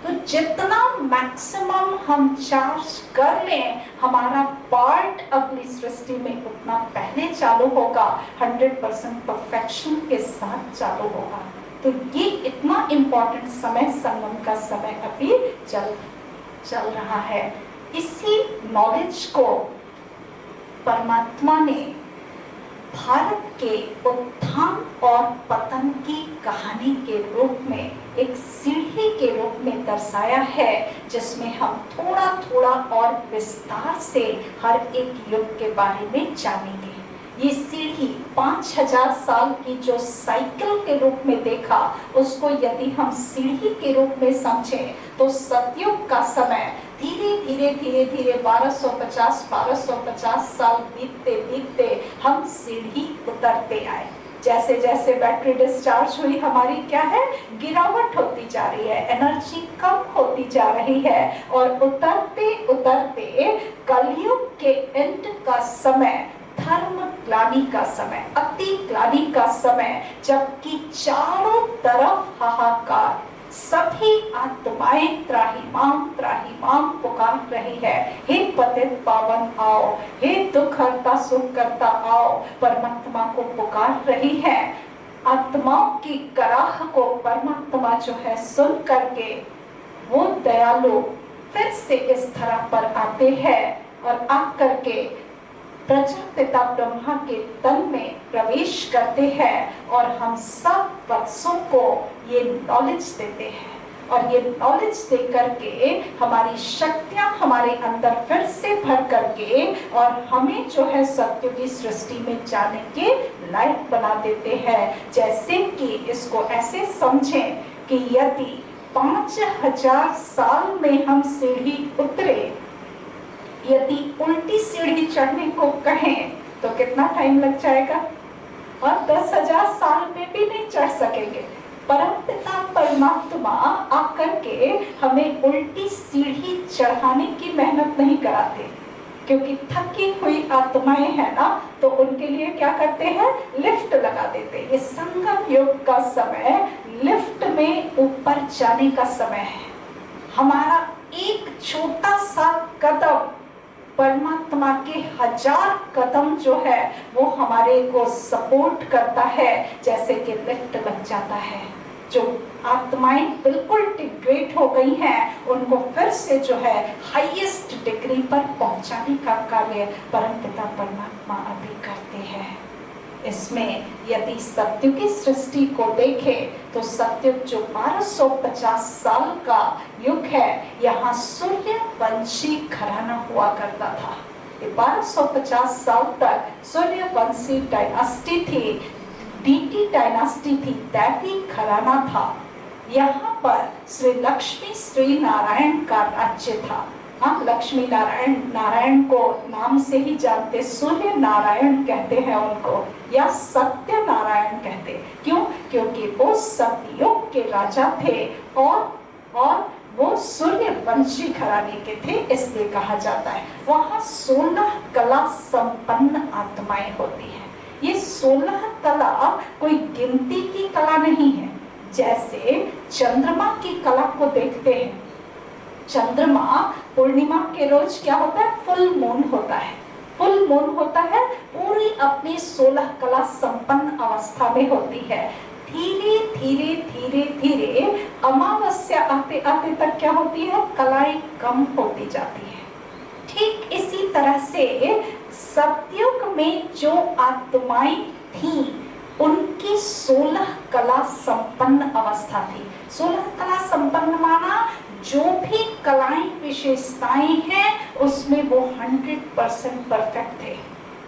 A: तो जितना मैक्सिमम हम चार्ज कर लें, हमारा पार्ट अगली सृष्टि में उतना पहले चालू होगा, 100% परफेक्शन के साथ चालू होगा। तो ये इतना इम्पोर्टेंट समय, संगम का समय अभी चल रहा है। इसी नॉलेज को परमात्मा ने भारत के उत्थान और पतन की कहानी के रूप में, एक सीढ़ी के रूप में दर्शाया है, जिसमें हम थोड़ा थोड़ा और विस्तार से हर एक युग के बारे में जानेंगे। ये सीढ़ी 5000 साल की जो साइकिल के रूप में देखा, उसको यदि हम सीढ़ी के रूप में समझें तो सतयुग का समय धीरे धीरे 1250 साल बीतते हम सीढ़ी उतरते आए। जैसे जैसे बैटरी डिस्चार्ज हुई, हमारी क्या है, गिरावट होती जा रही है, एनर्जी कम होती जा रही है, और उतरते कलयुग के एंड का समय, धर्म ग्लानि का समय, अति ग्लानि का समय, जबकि चारों तरफ हाहाकार, सभी आत्माएं त्राहिमाम पुकार रही है, हे पतित पावन आओ, हे दुख हरता सुख करता आओ, परमात्मा को पुकार रही है। आत्माओं की कराह को परमात्मा जो है सुन करके वो दयालु फिर से इस धरा पर आते हैं और आकर के प्रजापिता ब्रह्मा के तन में प्रवेश करते हैं और हम सब वत्सों को ये नॉलेज देते हैं, और ये नॉलेज दे करके हमारी शक्तियां हमारे अंदर फिर से भर करके और हमें जो है सत्य की सृष्टि में जाने के लायक बना देते हैं। जैसे कि इसको ऐसे समझें कि यदि 5000 साल में हम सीढ़ी उतरे, यदि उल्टी सीढ़ी चढ़ने को कहें तो कितना टाइम लग जाएगा, और 10,000 साल में भी नहीं चढ़ सकेंगे। परमपिता परमात्मा आकर के हमें उल्टी सीढ़ी चढ़ाने की मेहनत नहीं कराते, क्योंकि थकी हुई आत्माएं हैं ना, तो उनके लिए क्या करते हैं, लिफ्ट लगा देते। ये संगम युग का समय लिफ्ट में ऊपर जाने का समय है। हमारा एक छोटा सा कदम परमात्मा के 1000 कदम जो है वो हमारे को सपोर्ट करता है, जैसे कि लिफ्ट लग जाता है। जो आत्माएं बिल्कुल डिग्रेड हो गई हैं उनको फिर से जो है हाईएस्ट डिग्री पर पहुंचाने का कार्य परमपिता परमात्मा अभी करते हैं। इसमें यदि सत्युग की सृष्टि को देखें तो सत्युग जो 1250 साल का युग है, यहाँ सूर्यवंशी घराना हुआ करता था। 1250 साल तक सूर्यवंशी डायनास्टी थी, डीटी डायनास्टी थी, दैवी घराना था। यहाँ पर श्री लक्ष्मी श्री नारायण का राज्य था। हम लक्ष्मी नारायण को नाम से ही जानते, सूर्य नारायण कहते हैं उनको, या सत्य नारायण कहते। क्यों? क्योंकि वो सतयुग के राजा थे और वो सूर्यवंशी घराने के थे, इसलिए कहा जाता है। वहाँ 16 कला संपन्न आत्माएं होती हैं। ये 16 कला कोई गिनती की कला नहीं है। जैसे चंद्रमा की कला को देखते हैं, चंद्रमा पूर्णिमा के रोज क्या होता है? फुल मून होता है। फुल मून होता है, पूरी अपनी 16 कला संपन्न अवस्था में होती है। धीरे धीरे धीरे धीरे अमावस्या आते आते तक क्या होती है? कलाएं कम होती जाती है। ठीक इसी तरह से सतयुग में जो आत्माएं थी उनकी 16 कला संपन्न अवस्था थी। 16 कला संपन्न माना जो भी कलाएं विशेषताएं हैं उसमें वो 100% परफेक्ट थे।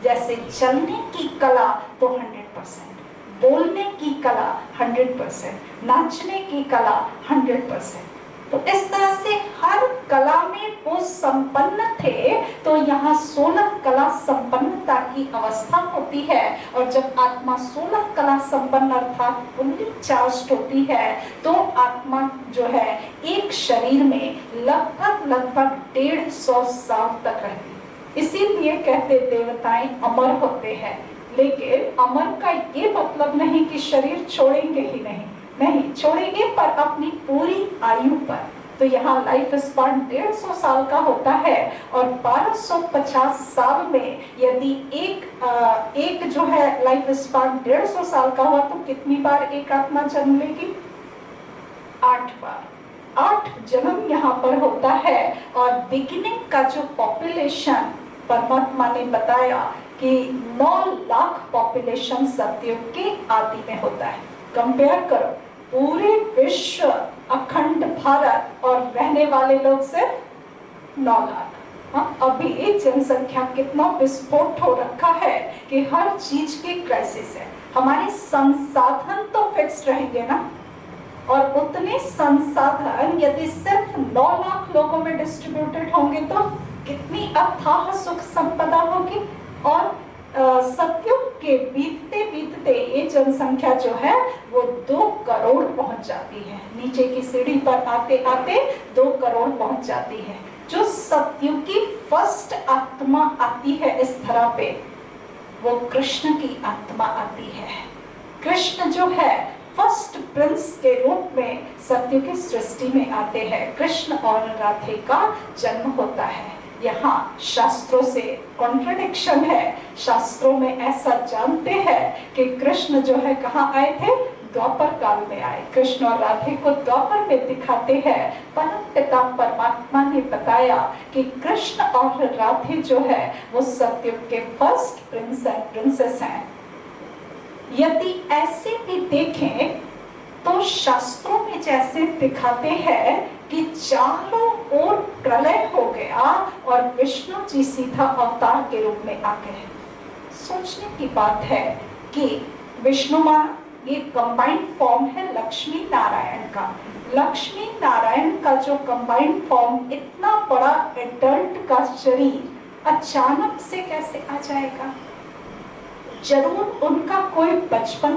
A: जैसे चलने की कला तो 100%, बोलने की कला 100%, नाचने की कला 100%। तो इस तरह से हर कला में वो संपन्न थे। तो यहाँ 16 कला संपन्नता की अवस्था होती है। और जब आत्मा 16 कला संपन्न अर्थात फुल्ली चार्ज होती है तो आत्मा जो है एक शरीर में लगभग 150 साल तक रहती। इसीलिए कहते देवताएं अमर होते हैं। लेकिन अमर का ये मतलब नहीं कि शरीर छोड़ेंगे ही नहीं छोड़ेंगे, पर अपनी पूरी आयु पर। तो यहाँ लाइफ स्पान 150 साल का होता है और 1250 साल में यदि एक जो है लाइफ स्पान 150 साल का हुआ तो कितनी बार एक आत्मा जन्म लेगी? 8 बार। 8 जन्म यहाँ पर होता है। और बिगिनिंग का जो पॉपुलेशन परमात्मा ने बताया कि 9 लाख पॉपुलेशन सतयुग के आदि में होता है। कंपेयर करो, पूरे विश्व अखंड भारत और रहने वाले लोग सिर्फ 9 लाख। अभी जनसंख्या कितना विस्फोट हो रखा है कि हर चीज की क्राइसिस है। हमारे संसाधन तो फिक्स रहेंगे ना, और उतने संसाधन यदि सिर्फ 9 लाख लोगों में डिस्ट्रीब्यूटेड होंगे तो कितनी अथाह सुख संपदा होगी। और सतयुग के बीतते बीतते ये जनसंख्या जो है वो 2 करोड़ पहुंच जाती है। नीचे की सीढ़ी पर आते आते 2 करोड़ पहुंच जाती है। जो सतयुग की फर्स्ट आत्मा आती है इस धरा पे, वो कृष्ण की आत्मा आती है। कृष्ण जो है फर्स्ट प्रिंस के रूप में सतयुग की सृष्टि में आते हैं। कृष्ण और राधे का जन्म होता है। यहाँ शास्त्रों से कॉन्ट्रडिक्शन है। शास्त्रों में ऐसा जानते हैं कि कृष्ण जो है कहाँ आए थे? द्वापर काल में आए। कृष्ण और राधे को द्वापर में दिखाते हैं। परमपिता परमात्मा ने बताया कि कृष्ण और राधे जो है वो सतयुग के फर्स्ट प्रिंस एंड प्रिंसेस हैं। यदि ऐसे भी देखें तो शास्त्रों में जैसे दिखाते हैं कि चारों ओर प्रलय हो गया और विष्णु जी सीधा अवतार के रूप में आ गए। सोचने की बात है कि विष्णु मां ये कंबाइंड फॉर्म है लक्ष्मी नारायण का। लक्ष्मी नारायण का जो कंबाइंड फॉर्म, इतना बड़ा एडल्ट का शरीर अचानक से कैसे आ जाएगा? जरूर उनका कोई बचपन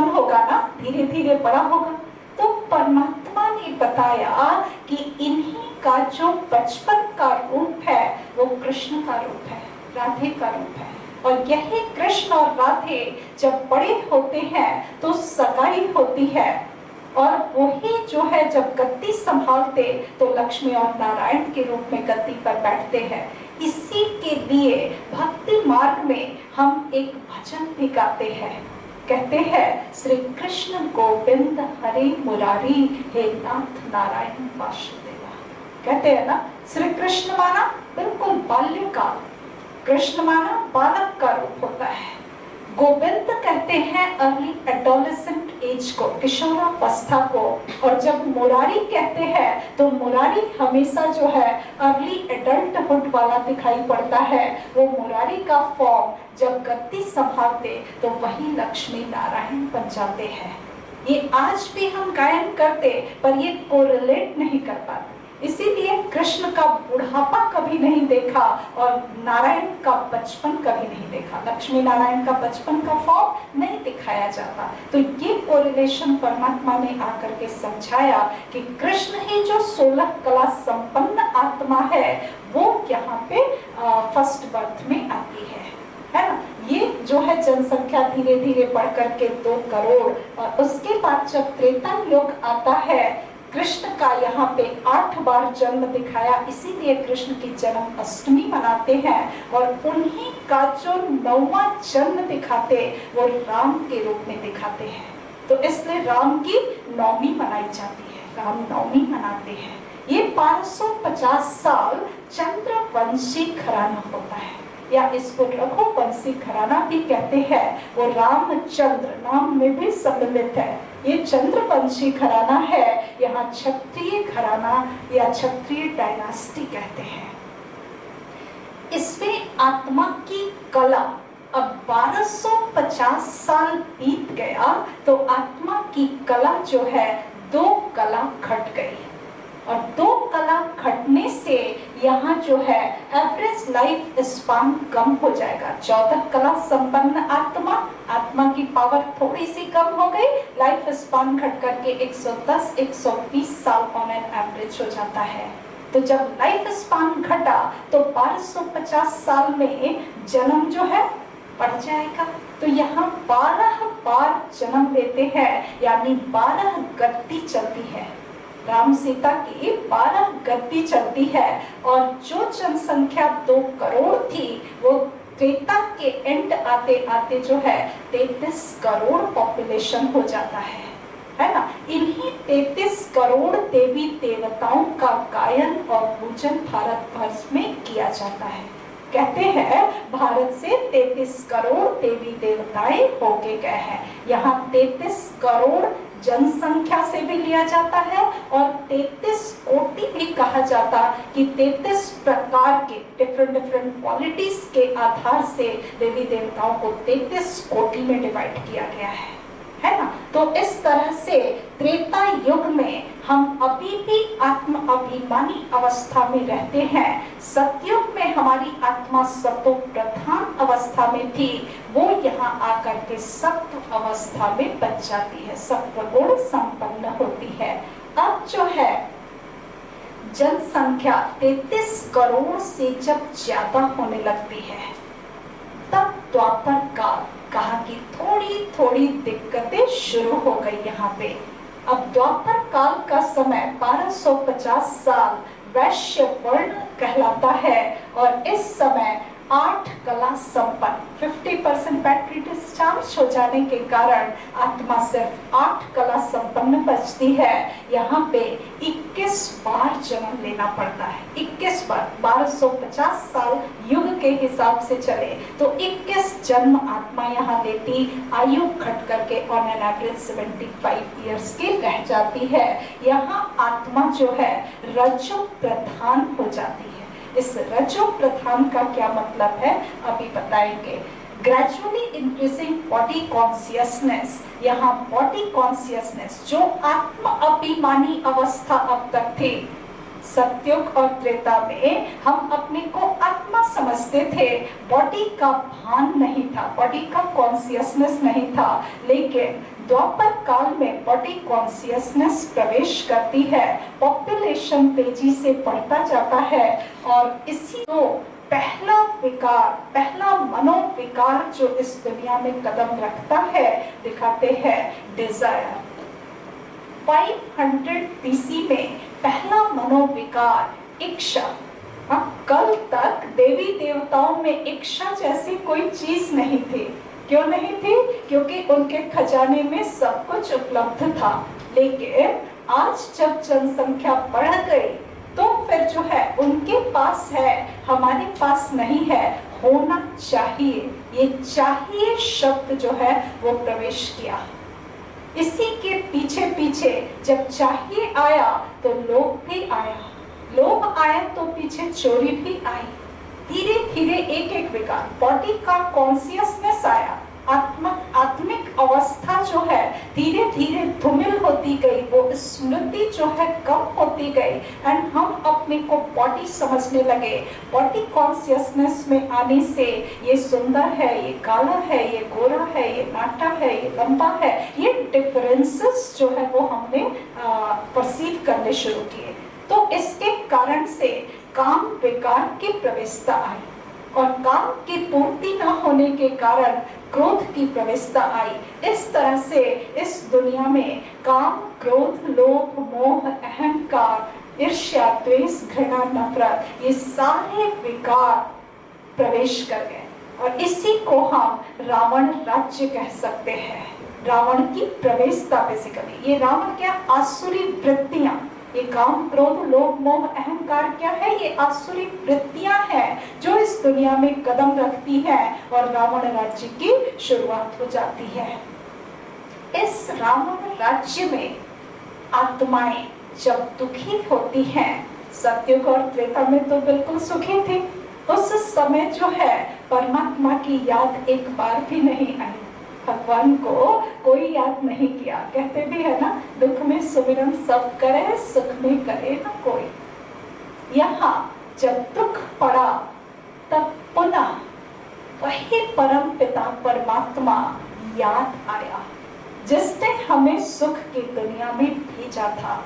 A: होगा ना, धीरे धीरे बड़ा होगा। तो परमात्मा ने बताया कि इन्हीं का जो बचपन का रूप है वो कृष्ण का रूप है, राधे का रूप है। और यही कृष्ण और राधे जब बड़े होते हैं तो सगाई होती है और वही जो है जब गद्दी संभालते तो लक्ष्मी और नारायण के रूप में गद्दी पर बैठते हैं। इसी के लिए भक्ति मार्ग में हम एक भजन भी गाते हैं, कहते हैं श्री कृष्ण गोविंद हरे मुरारी, हे नाथ नारायण वासुदेवा। कहते हैं ना, श्री कृष्ण माना बिल्कुल बाल्यकाल, कृष्ण माना बालक का रूप होता है। गोविंद कहते हैं अर्ली एडोलेसेंट एज को, किशोरावस्था को। और जब मुरारी कहते हैं तो मुरारी हमेशा जो है अर्ली एडल्टहुड वाला दिखाई पड़ता है। वो मुरारी का फॉर्म जब गद्दी संभालते तो वही लक्ष्मी नारायण बन जाते हैं। ये आज भी हम गायन करते पर ये कोरिलेट नहीं कर पाते, इसीलिए कृष्ण का बुढ़ापा कभी नहीं देखा और नारायण का बचपन कभी नहीं देखा, लक्ष्मी नारायण का बचपन का फॉर्म नहीं दिखाया जाता। तो ये कोरिलेशन परमात्मा ने आकर के समझाया कि कृष्ण ही जो 16 कला संपन्न आत्मा है वो यहाँ पे फर्स्ट बर्थ में आती है ना। ये जो है जनसंख्या धीरे धीरे बढ़ करके 2 करोड़, और उसके बाद जब त्रेता युग आता है कृष्ण का यहाँ पे 8 बार जन्म दिखाया, इसीलिए कृष्ण की जन्म अष्टमी मनाते हैं। और उन्हीं का जो 9वां जन्म दिखाते वो राम के रूप में दिखाते हैं, तो इसलिए राम की नवमी मनाई जाती है, राम नवमी मनाते हैं। ये 550 साल चंद्रवंशी घराना होता है, या इसको रघुवंशी घराना भी कहते हैं। वो रामचंद्र नाम में भी सम्मिलित है। ये चंद्रवंशी घराना है, यहाँ क्षत्रिय घराना या क्षत्रिय डायनास्टी कहते हैं। इसमें आत्मा की कला, अब 1250 साल बीत गया तो आत्मा की कला जो है 2 कला घट गई, और 2 कला घटने से यहाँ जो है एवरेज लाइफ स्पान कम हो जाएगा। 14 कला संपन्न आत्मा की पावर थोड़ी सी कम हो गई, लाइफ स्पान घट करके 110-120 साल ऑन एन एवरेज हो जाता है। तो जब लाइफ स्पान घटा तो 1250 साल में जन्म जो है बढ़ जाएगा। तो यहाँ 12 बार जन्म लेते हैं, यानी 12 गद्दी चलती है। राम सीता की 12 गद्दी चलती है, और जो जनसंख्या 2 करोड़ थी वो त्रेता के एंड आते आते जो है 33 करोड़ पॉपुलेशन हो जाता है ना। इन्हीं 33 करोड़ देवी देवताओं का गायन और पूजन भारत वर्ष में किया जाता है। कहते हैं भारत से 33 करोड़ देवी देवताएं होके गए हैं। यहाँ 33 करोड़ जनसंख्या से भी लिया जाता है, और 33 कोटि भी कहा जाता कि 33 प्रकार के डिफरेंट क्वालिटीज के आधार से देवी देवताओं को 33 कोटि में डिवाइड किया गया है ना। तो इस तरह से त्रेता युग में हम अभी भी आत्म अभिमानी अवस्था में रहते हैं। सतयुग में हमारी आत्मा सत्व प्रधान अवस्था में थी, वो यहाँ आकर के सत्व अवस्था में बच जाती है, सत्व गुण संपन्न होती है। अब जो है जनसंख्या 33 करोड़ से जब ज्यादा होने लगती है तब द्वापर काल कहा कि थोड़ी थोड़ी दिक्कतें शुरू हो गई यहाँ पे। अब द्वापर काल का समय 1250 साल वैश्य वर्ण कहलाता है, और इस समय 8 कला संपन्न 50% बैटरी डिस्चार्ज हो जाने के कारण आत्मा सिर्फ 8 कला संपन्न बचती है। यहाँ पे 21 बार जन्म लेना पड़ता है, 21 बार। 1250 साल युग के हिसाब से चले तो 21 जन्म आत्मा यहाँ लेती, आयु घट करके ऑन एन एवरेज 75 ईयर्स की रह जाती है। यहाँ आत्मा जो है रजो प्रधान हो जाती है। इस रजो प्रधान का क्या मतलब है अभी बताएंगे। ग्रेजुअली इंक्रीजिंग बॉडी कॉन्शियसनेस, यहाँ बॉडी कॉन्शियसनेस जो आत्म अभिमानी अवस्था अब तक थी, सतयुग और त्रेता में हम अपने को आत्मा समझते थे, बॉडी का भान नहीं था, बॉडी का कॉन्शियसनेस नहीं था। लेकिन द्वापर काल में बॉडी कॉन्शियसनेस प्रवेश करती है, पॉपुलेशन तेजी से बढ़ता जाता है, और इसी को पहला विकार, पहला मनोविकार जो इस दुनिया में कदम रखता है दिखाते हैं डिजायर। 500 BC में पहला मनोविकार इच्छा। कल तक देवी देवताओं में इच्छा जैसी कोई चीज नहीं थी। क्यों नहीं थी? क्योंकि उनके खजाने में सब कुछ उपलब्ध था। लेकिन आज जब जनसंख्या बढ़ गई तो फिर जो है उनके पास है, हमारे पास नहीं है। होना चाहिए, ये चाहिए शब्द जो है वो प्रवेश किया। इसी के पीछे पीछे जब चाहिए आया तो लोभ भी आया, लोभ आया तो पीछे चोरी भी आई। धीरे धीरे एक एक विकार, बॉडी का कॉन्शियसनेस आया, आत्मिक अवस्था जो है धीरे धीरे धूमिल होती गई, वो स्मृति जो है कम होती गई एंड हम अपने को बॉडी समझने लगे। बॉडी कॉन्शियसनेस में आने से ये सुंदर है, ये काला है, ये गोरा है, ये नाटा है, ये लंबा है, ये डिफरेंसेस जो है वो हमने परसीव करने शुरू किए। तो इसके कारण से काम विकार की प्रवेशता आई और काम की पूर्ति न होने के कारण क्रोध की प्रवेशता आई। इस तरह से इस दुनिया में काम, क्रोध, लोभ, मोह, अहंकार, ईर्ष्या, द्वेष, घृणा, नफरत, ये सारे विकार प्रवेश कर गए और इसी को हम रावण राज्य कह सकते हैं। रावण की प्रवेशता बेसिकली, ये रावण क्या? आसुरी वृत्तियां, ये काम, क्रोध, लोभ, मोह, अहंकार क्या है? ये आसुरी वृत्तियां हैं जो इस दुनिया में कदम रखती हैं और रावण राज्य की शुरुआत हो जाती है। इस रावण राज्य में आत्माएं जब दुखी होती हैं, सतयुग और त्रेता में तो बिल्कुल सुखी थी, उस समय जो है परमात्मा की याद एक बार भी नहीं आई, भगवान को कोई याद नहीं किया। कहते भी है ना, दुख में सुमिरन सब करे, सुख में करे ना कोई। यहाँ जब दुख पड़ा तब पुनः वही परम पिता परमात्मा याद आया जिसने हमें सुख की दुनिया में भेजा था।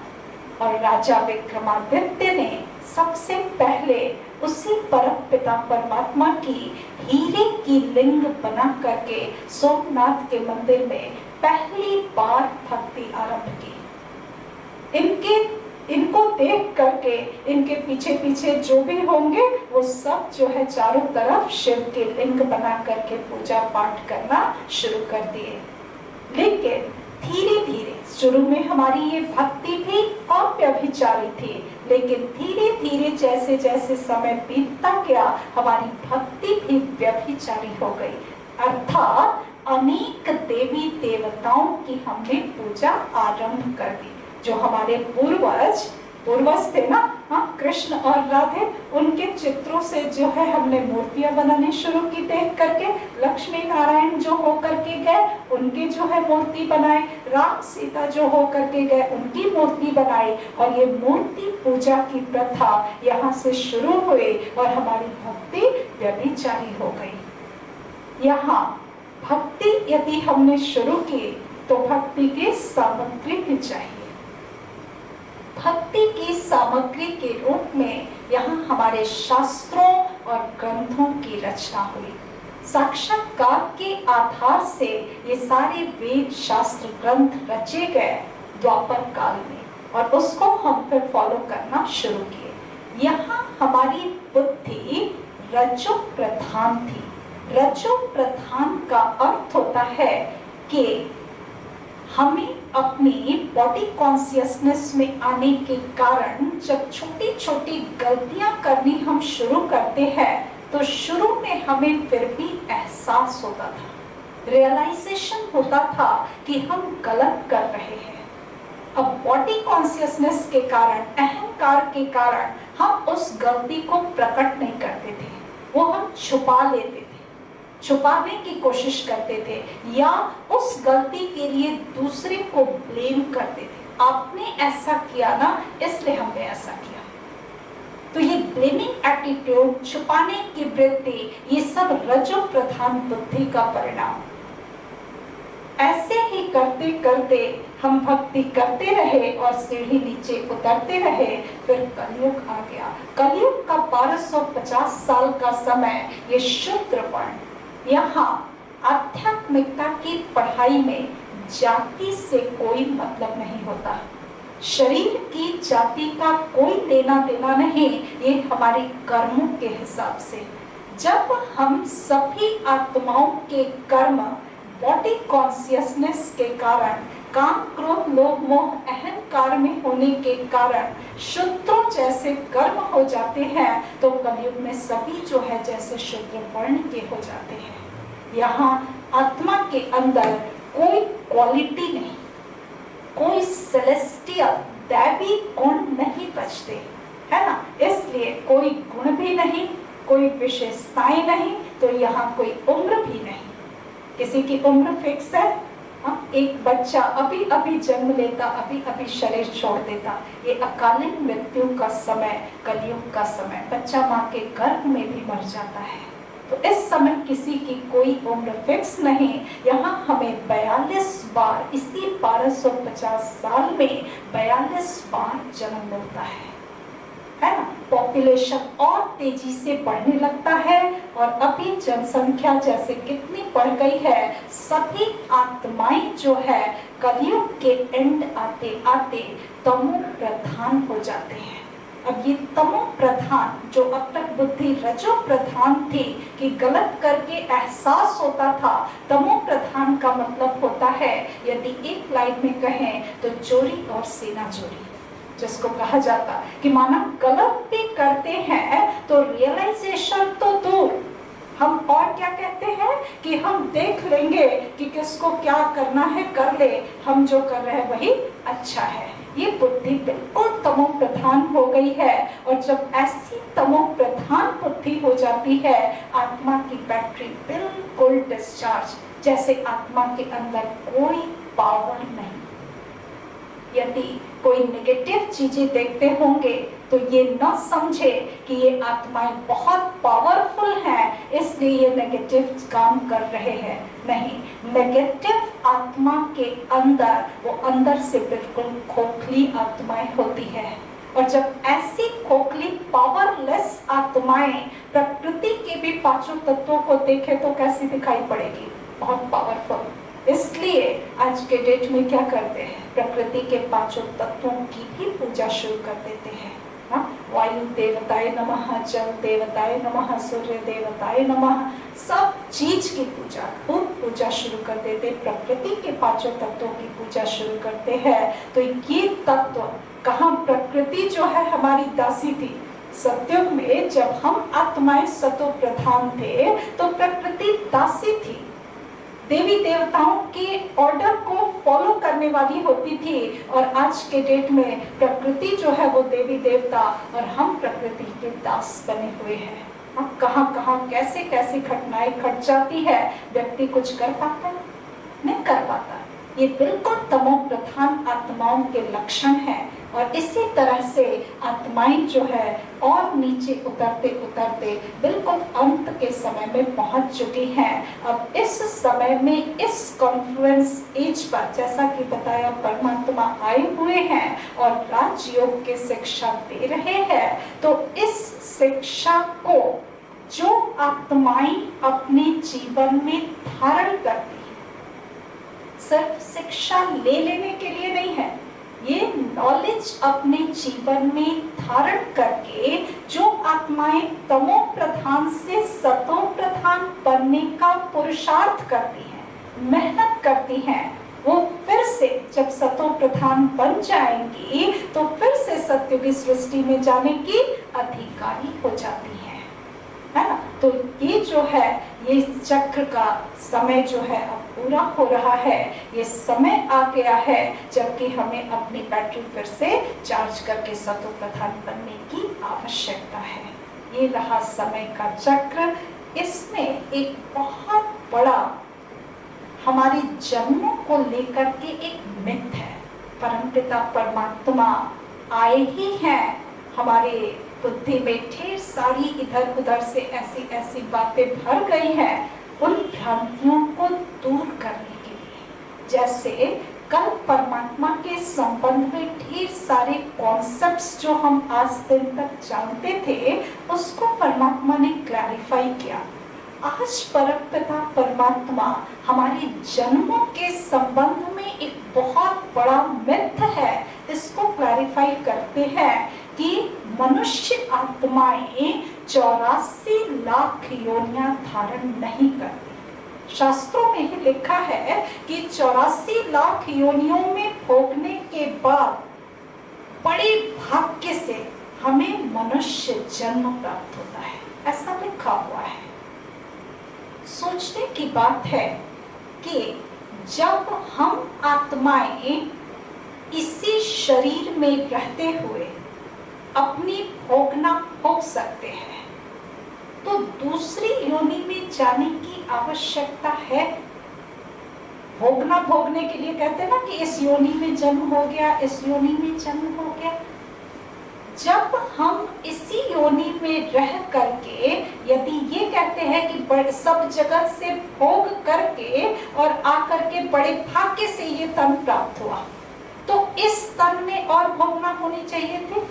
A: और राजा विक्रमादित्य ने सबसे पहले उसी परम पिता परमात्मा की हीरे की लिंग बना करके सोमनाथ के मंदिर में पहली बार भक्ति आरंभ की। इनको देख करके इनके पीछे पीछे जो भी होंगे वो सब जो है चारों तरफ शिव के लिंग बना करके पूजा पाठ करना शुरू कर दिए। लेकिन धीरे धीरे शुरू में हमारी ये भक्ति भी अव्यभिचारी थी, लेकिन धीरे धीरे जैसे जैसे समय बीतता गया हमारी भक्ति भी व्यभिचारी हो गई। अर्थात अनेक देवी देवताओं की हमने पूजा आरंभ कर दी। जो हमारे पूर्वज थे ना, हाँ, कृष्ण और राधे, उनके चित्रों से जो है हमने मूर्तियां बनानी शुरू की देख करके। लक्ष्मी नारायण जो हो करके गए उनके जो है मूर्ति बनाए, राम सीता जो हो करके गए उनकी मूर्ति बनाई और ये मूर्ति पूजा की प्रथा यहाँ से शुरू हुई और हमारी भक्ति व्यभिचारी हो गई। यहाँ भक्ति यदि हमने शुरू की तो भक्ति की सामग्री भी चाहिए। भक्ति की सामग्री के रूप में यहाँ हमारे शास्त्रों और ग्रंथों की रचना हुई। साक्षात्कार के आधार से ये सारे वेद, शास्त्र, ग्रंथ रचे गए द्वापर काल में और उसको हम फिर फॉलो करना शुरू किए। यहाँ हमारी बुद्धि रजो प्रधान थी। रजो प्रधान का अर्थ होता है कि हमें अपनी बॉडी कॉन्शियसनेस में आने के कारण जब छोटी छोटी गलतियां करनी हम शुरू करते हैं तो शुरू में हमें फिर भी एहसास होता था, रियलाइजेशन होता था कि हम गलत कर रहे हैं। अब बॉडी कॉन्शियसनेस के कारण, अहंकार के कारण हम उस गलती को प्रकट नहीं करते थे, वो हम छुपा लेते थे, छुपाने की कोशिश करते थे या उस गलती के लिए दूसरे को ब्लेम करते थे। आपने ऐसा किया ना इसलिए हमने ऐसा किया। तो ये ब्लेमिंग एटीट्यूड, छुपाने की वृत्ति, ये सब रजो प्रधान बुद्धि का परिणाम। ऐसे ही करते करते हम भक्ति करते रहे और सीढ़ी नीचे उतरते रहे। फिर कलयुग आ गया। कलयुग का 1250 साल का समय, ये शूद्र वर्ण यहाँ आध्यात्मिकता की पढ़ाई में जाति से कोई मतलब नहीं होता, शरीर की जाति का कोई लेना देना नहीं, ये हमारे कर्मों के हिसाब से। जब हम सभी आत्माओं के कर्म बॉडी कॉन्शियसनेस के कारण, काम क्रोध लोभ मोह अहंकार में होने के कारण शूद्रों जैसे कर्म हो जाते हैं, तो कलयुग में सभी जो है जैसे शूद्र वर्ण के हो जाते हैं। यहाँ आत्मा के अंदर कोई क्वालिटी नहीं, कोई सेलेस्टियल दैवी गुण नहीं बचते, है ना। इसलिए कोई गुण भी नहीं, कोई विशेषताएं नहीं, तो यहाँ कोई उम्र भी नहीं। किसी की उम्र फिक्स है? एक बच्चा अभी अभी जन्म लेता, अभी अभी शरीर छोड़ देता, ये अकालिक मृत्यु का समय, कलयुग का समय। बच्चा माँ के गर्भ में भी मर जाता है, तो इस समय किसी की कोई उम्र फिक्स नहीं। यहाँ हमें 42 बार, इसी 1250 साल में 42 बार जन्म मिलता है ना। पॉपुलेशन और तेजी से बढ़ने लगता है, और अभी जनसंख्या जैसे कितनी बढ़ गई है, सभी आत्माएं जो है कलयुग के एंड आते आते तमो प्रधान हो जाते हैं। अब ये तमो प्रधान, जो अब तक बुद्धि रजो प्रधान थी कि गलत करके एहसास होता था, तमो प्रधान का मतलब होता है, यदि एक लाइन में कहें तो चोरी और सेना चोरी, जिसको कहा जाता कि मानव गलत भी करते हैं तो रियलाइजेशन तो दूर, हम और क्या कहते हैं कि हम देख लेंगे कि किसको क्या करना है, कर ले, हम जो कर रहे हैं वही अच्छा है। ये बुद्धि बिल्कुल तमो प्रधान हो गई है, और जब ऐसी तमो प्रधान बुद्धि हो जाती है, आत्मा की बैटरी बिल्कुल डिस्चार्ज, जैसे आत्मा के अंदर कोई पावर नहीं। यदि कोई नेगेटिव चीजें देखते होंगे तो ये न समझे कि ये आत्माएं बहुत पावरफुल हैं, इसलिए ये नेगेटिव काम कर रहे हैं। नहीं, नेगेटिव आत्मा के अंदर वो अंदर से बिल्कुल खोखली आत्माएं होती है, और जब ऐसी खोखली पावरलेस आत्माएं प्रकृति के भी पांचों तत्वों को देखे तो कैसी दिखाई पड़ेगी? बहुत पावरफुल। इसलिए आज के डेट में क्या करते हैं, प्रकृति के पांचों तत्वों की भी पूजा शुरू कर देते हैं। वायु देवताय नमः, जल देवताय नमः, सूर्य देवताय नमः, सब चीज की पूजा, खूब पूजा शुरू कर देते, प्रकृति के पांचों तत्वों की पूजा शुरू करते हैं। तो ये तत्व कहाँ, प्रकृति जो है हमारी दासी थी। सतयुग में जब हम आत्माएं सतो प्रधान थे तो प्रकृति दासी थी, देवी देवताओं के ऑर्डर को फॉलो करने वाली होती थी। और आज के डेट में प्रकृति जो है वो देवी देवता और हम प्रकृति के दास बने हुए हैं। अब कहाँ कहाँ कैसे कैसे घटनाएं घट जाती है, व्यक्ति कुछ कर पाता है? नहीं कर पाता। ये बिल्कुल तमो प्रधान आत्माओं के लक्षण हैं, और इसी तरह से आत्माएं जो है और नीचे उतरते उतरते बिल्कुल अंत के समय में पहुंच चुकी हैं। अब इस समय में इस कॉन्फ्लुएंस एज पर, जैसा कि बताया, परमात्मा आए हुए हैं और राजयोग की शिक्षा दे रहे हैं। तो इस शिक्षा को जो आत्माएं अपने जीवन में धारण करती, सिर्फ शिक्षा ले लेने के लिए नहीं है, ये नॉलेज अपने जीवन में धारण करके जो आत्माएं तमो प्रधान से सतो प्रधान बनने का पुरुषार्थ करती हैं, मेहनत करती हैं, वो फिर से जब सतो प्रधान बन जाएंगी तो फिर से सत्युगी सृष्टि में जाने की अधिकारी हो जाती है ना। तो ये जो है, ये चक्र का समय जो है अब पूरा हो रहा है। ये समय आ गया है जबकि हमें अपनी बैटरी फिर से चार्ज करके सतो प्रधान बनने की आवश्यकता है। ये रहा समय का चक्र। इसमें एक बहुत बड़ा हमारे जन्मों को लेकर के एक मिथ है। परमपिता परमात्मा आए ही हैं, हमारे बुद्धि में ढेर सारी इधर उधर से ऐसी ऐसी बातें भर गई हैं, उन भ्रांतियों को दूर करने के लिए। जैसे कल परमात्मा के संबंध में ढेर सारे कॉन्सेप्ट्स जो हम आज दिन तक जानते थे, उसको परमात्मा ने क्लैरिफाई किया। आज परमपिता परमात्मा हमारे जन्मों के संबंध में एक बहुत बड़ा मिथ है, इसको क्लैरिफाई करते हैं कि मनुष्य आत्माएं 84 लाख योनियां धारण नहीं करती। शास्त्रों में ही लिखा है कि 84 लाख योनियों में भोगने के बाद बड़े भाग्य से हमें मनुष्य जन्म प्राप्त होता है, ऐसा लिखा हुआ है। सोचने की बात है कि जब हम आत्माएं इसी शरीर में रहते हुए अपनी भोगना भोग सकते हैं, तो दूसरी योनि में जाने की आवश्यकता है? भोगना भोगने के लिए कहते हैं ना कि इस योनि में जन्म हो गया, इस योनि में जन्म हो गया। जब हम इसी योनि में रह करके यदि ये कहते हैं कि सब जगह से भोग करके और आकर के बड़े भाग्य से ये तन प्राप्त हुआ, तो इस तन में और भोगना होनी चाहिए थी।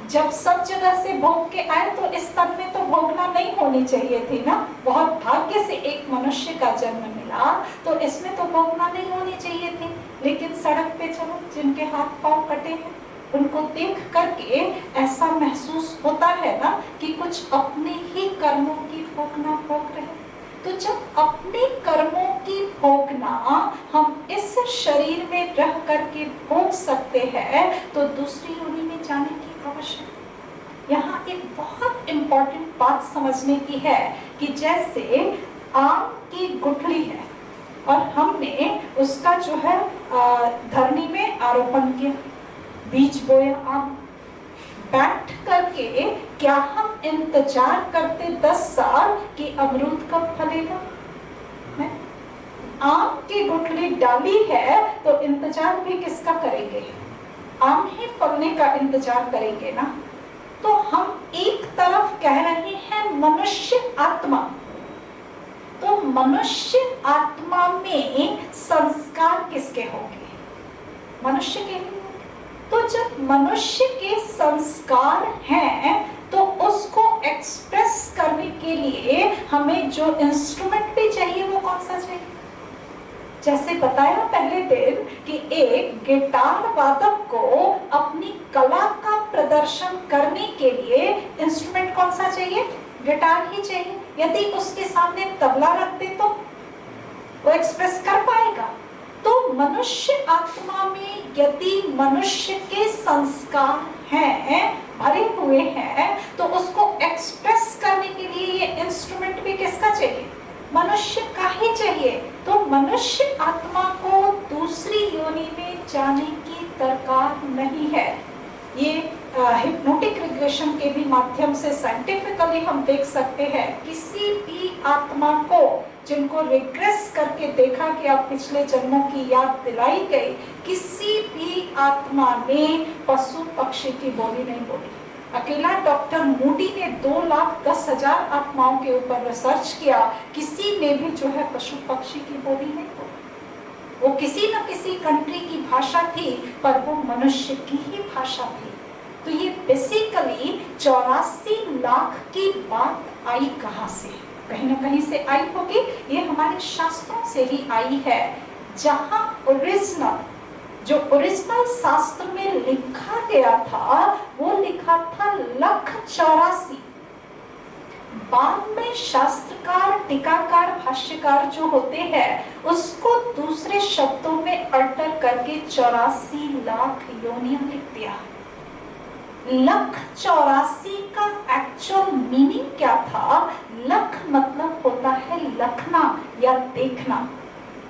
A: जब सब जगह से भोग के आए तो इस तन में तो भोगना नहीं होनी चाहिए थी ना। बहुत भाग्य से एक मनुष्य का जन्म मिला तो इसमें तो भोगना नहीं होनी चाहिए थी। लेकिन सड़क पे चलो, जिनके हाथ पांव कटे हैं उनको देख करके ऐसा महसूस होता है ना कि कुछ अपने ही कर्मों की भोगना भोग रहे। तो जब अपने कर्मों की भोगना हम इस शरीर में रह करके भोग सकते हैं तो दूसरी योनि में जाने की आवश्यकता। यहाँ एक बहुत इम्पोर्टेंट बात समझने की है कि जैसे आम की गुठली है और हमने उसका जो है धरनी में आरोपण किया, बीज बोया, आम बैठ करके क्या हम इंतजार करते 10 साल कि अमरूद कब फलेगा? नहीं। आम की गुठली डाली है तो इंतजार भी किसका करेंगे? आम ही फलने का इंतजार करेंगे ना। तो हम एक तरफ कह रहे हैं मनुष्य आत्मा, तो मनुष्य आत्मा में संस्कार किसके होंगे? मनुष्य के ही। तो जब मनुष्य के संस्कार हैं तो उसको एक्सप्रेस करने के लिए हमें जो इंस्ट्रूमेंट भी चाहिए वो कौन सा चाहिए? जैसे बताया पहले दिन कि एक गिटार वादक को अपनी कला का प्रदर्शन करने के लिए इंस्ट्रूमेंट कौन सा चाहिए? गिटार ही चाहिए। यदि उसके सामने तबला रख दे तो वो एक्सप्रेस कर पाएगा? तो मनुष्य आत्मा में यदि मनुष्य के संस्कार हैं, भरे हुए हैं, तो उसको एक्सप्रेस करने के लिए ये इंस्ट्रूमेंट भी किसका चाहिए? मनुष्य का ही चाहिए। तो मनुष्य आत्मा को दूसरी योनि में जाने की दरकार नहीं है। ये हिप्नोटिक रिग्रेशन के भी माध्यम से साइंटिफिकली हम देख सकते हैं, किसी भी आत्मा को जिनको रिग्रेस करके देखा कि आप पिछले जन्मों की याद दिलाई गई, किसी भी आत्मा ने पशु पक्षी की बोली नहीं बोली। अकेला डॉक्टर मूडी ने 2,10,000 आत्माओं के ऊपर रिसर्च किया, किसी ने भी जो है पशु पक्षी की बोली नहीं बोली। वो किसी न किसी कंट्री की भाषा थी पर वो मनुष्य की ही भाषा थी। तो ये बेसिकली 84 लाख की बात आई कहाँ से? कहीं ना कहीं से आई होगी। ये हमारे शास्त्रों से ही आई है, जहाँ जो ओरिजिनल शास्त्र में लिखा गया था वो लिखा था 1,84,000। बाद में शास्त्रकार, टीकाकार, भाष्यकार जो होते हैं उसको दूसरे शब्दों में अल्टर करके 84 लाख योनियां लिख दिया। 1,84,000 का एक्चुअल मीनिंग क्या था? लख मतलब होता है लखना या देखना।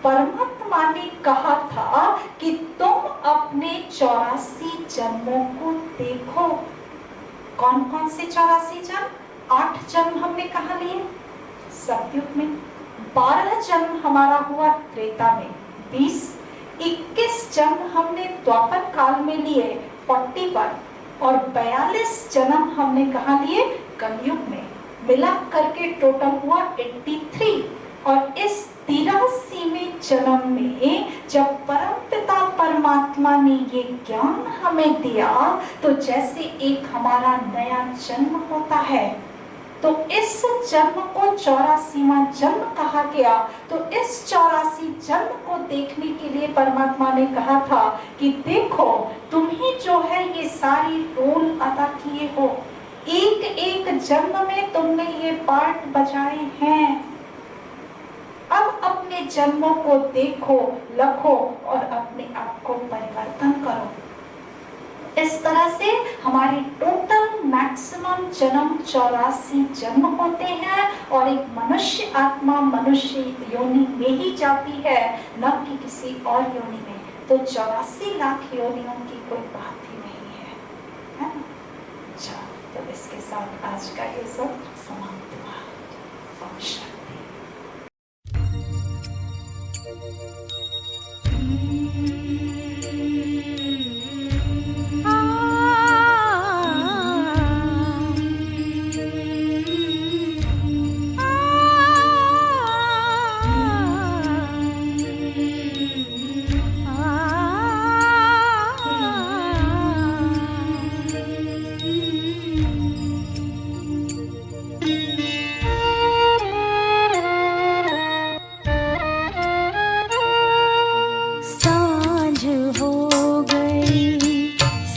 A: परमात्मा ने कहा था कि तुम अपने 84 जन्मों को देखो। कौन कौन से 84 जन्म? 8 जन्म हमने कहा लिए सतयुग में, 12 जन्म हमारा हुआ त्रेता में, 21 जन्म हमने द्वापर काल में लिए 41, और 42 जन्म हमने कहा लिए कलयुग में। मिला करके टोटल हुआ 83। और इस 83वें जन्म में जब परमपिता परमात्मा ने ये ज्ञान हमें दिया तो जैसे एक हमारा नया जन्म होता है, तो इस जन्म को 84वां जन्म कहा गया। तो इस 84 जन्म को देखने के लिए परमात्मा ने कहा था कि देखो तुम्ही जो है ये सारी रोल अदा किए हो, एक एक जन्म में तुमने ये पार्ट बजाए हैं। अब अपने जन्मों को देखो, लखो और अपने आप को परिवर्तन करो। इस तरह से हमारे टोटल मैक्सिमम जन्म 84 जन्म होते हैं और एक मनुष्य आत्मा मनुष्य योनि में ही जाती है, न कि किसी और योनि में। तो 84 लाख योनियों की कोई बात ही नहीं है, है ना? अच्छा, तो इसके साथ आज का ये सत्र समाप्त हुआ। ओम शांति।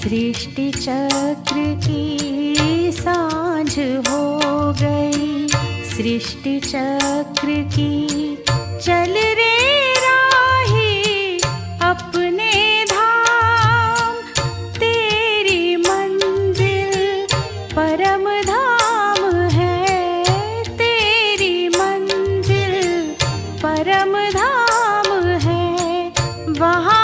B: सृष्टि चक्र की सांझ हो गई, सृष्टि चक्र की चल रे राही अपने धाम, तेरी मंजिल परम धाम है, तेरी मंजिल परम धाम है। वहाँ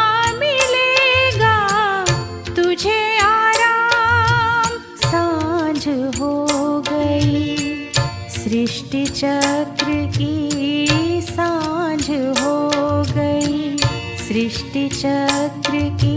B: सृष्टि चक्र की सांझ हो गई, सृष्टि चक्र की।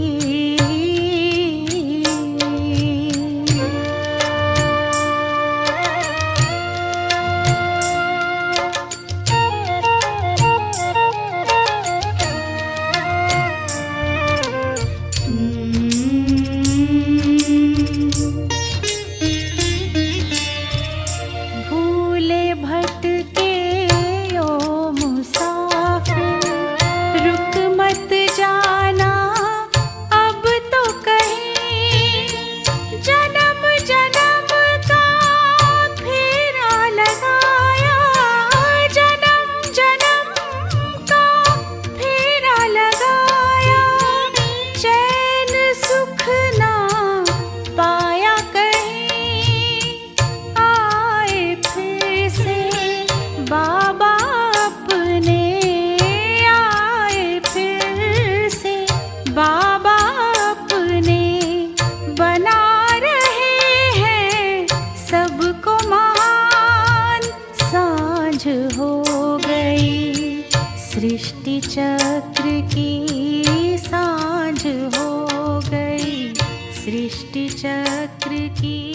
B: सृष्टि चक्र की सांझ हो गई, सृष्टि चक्र की।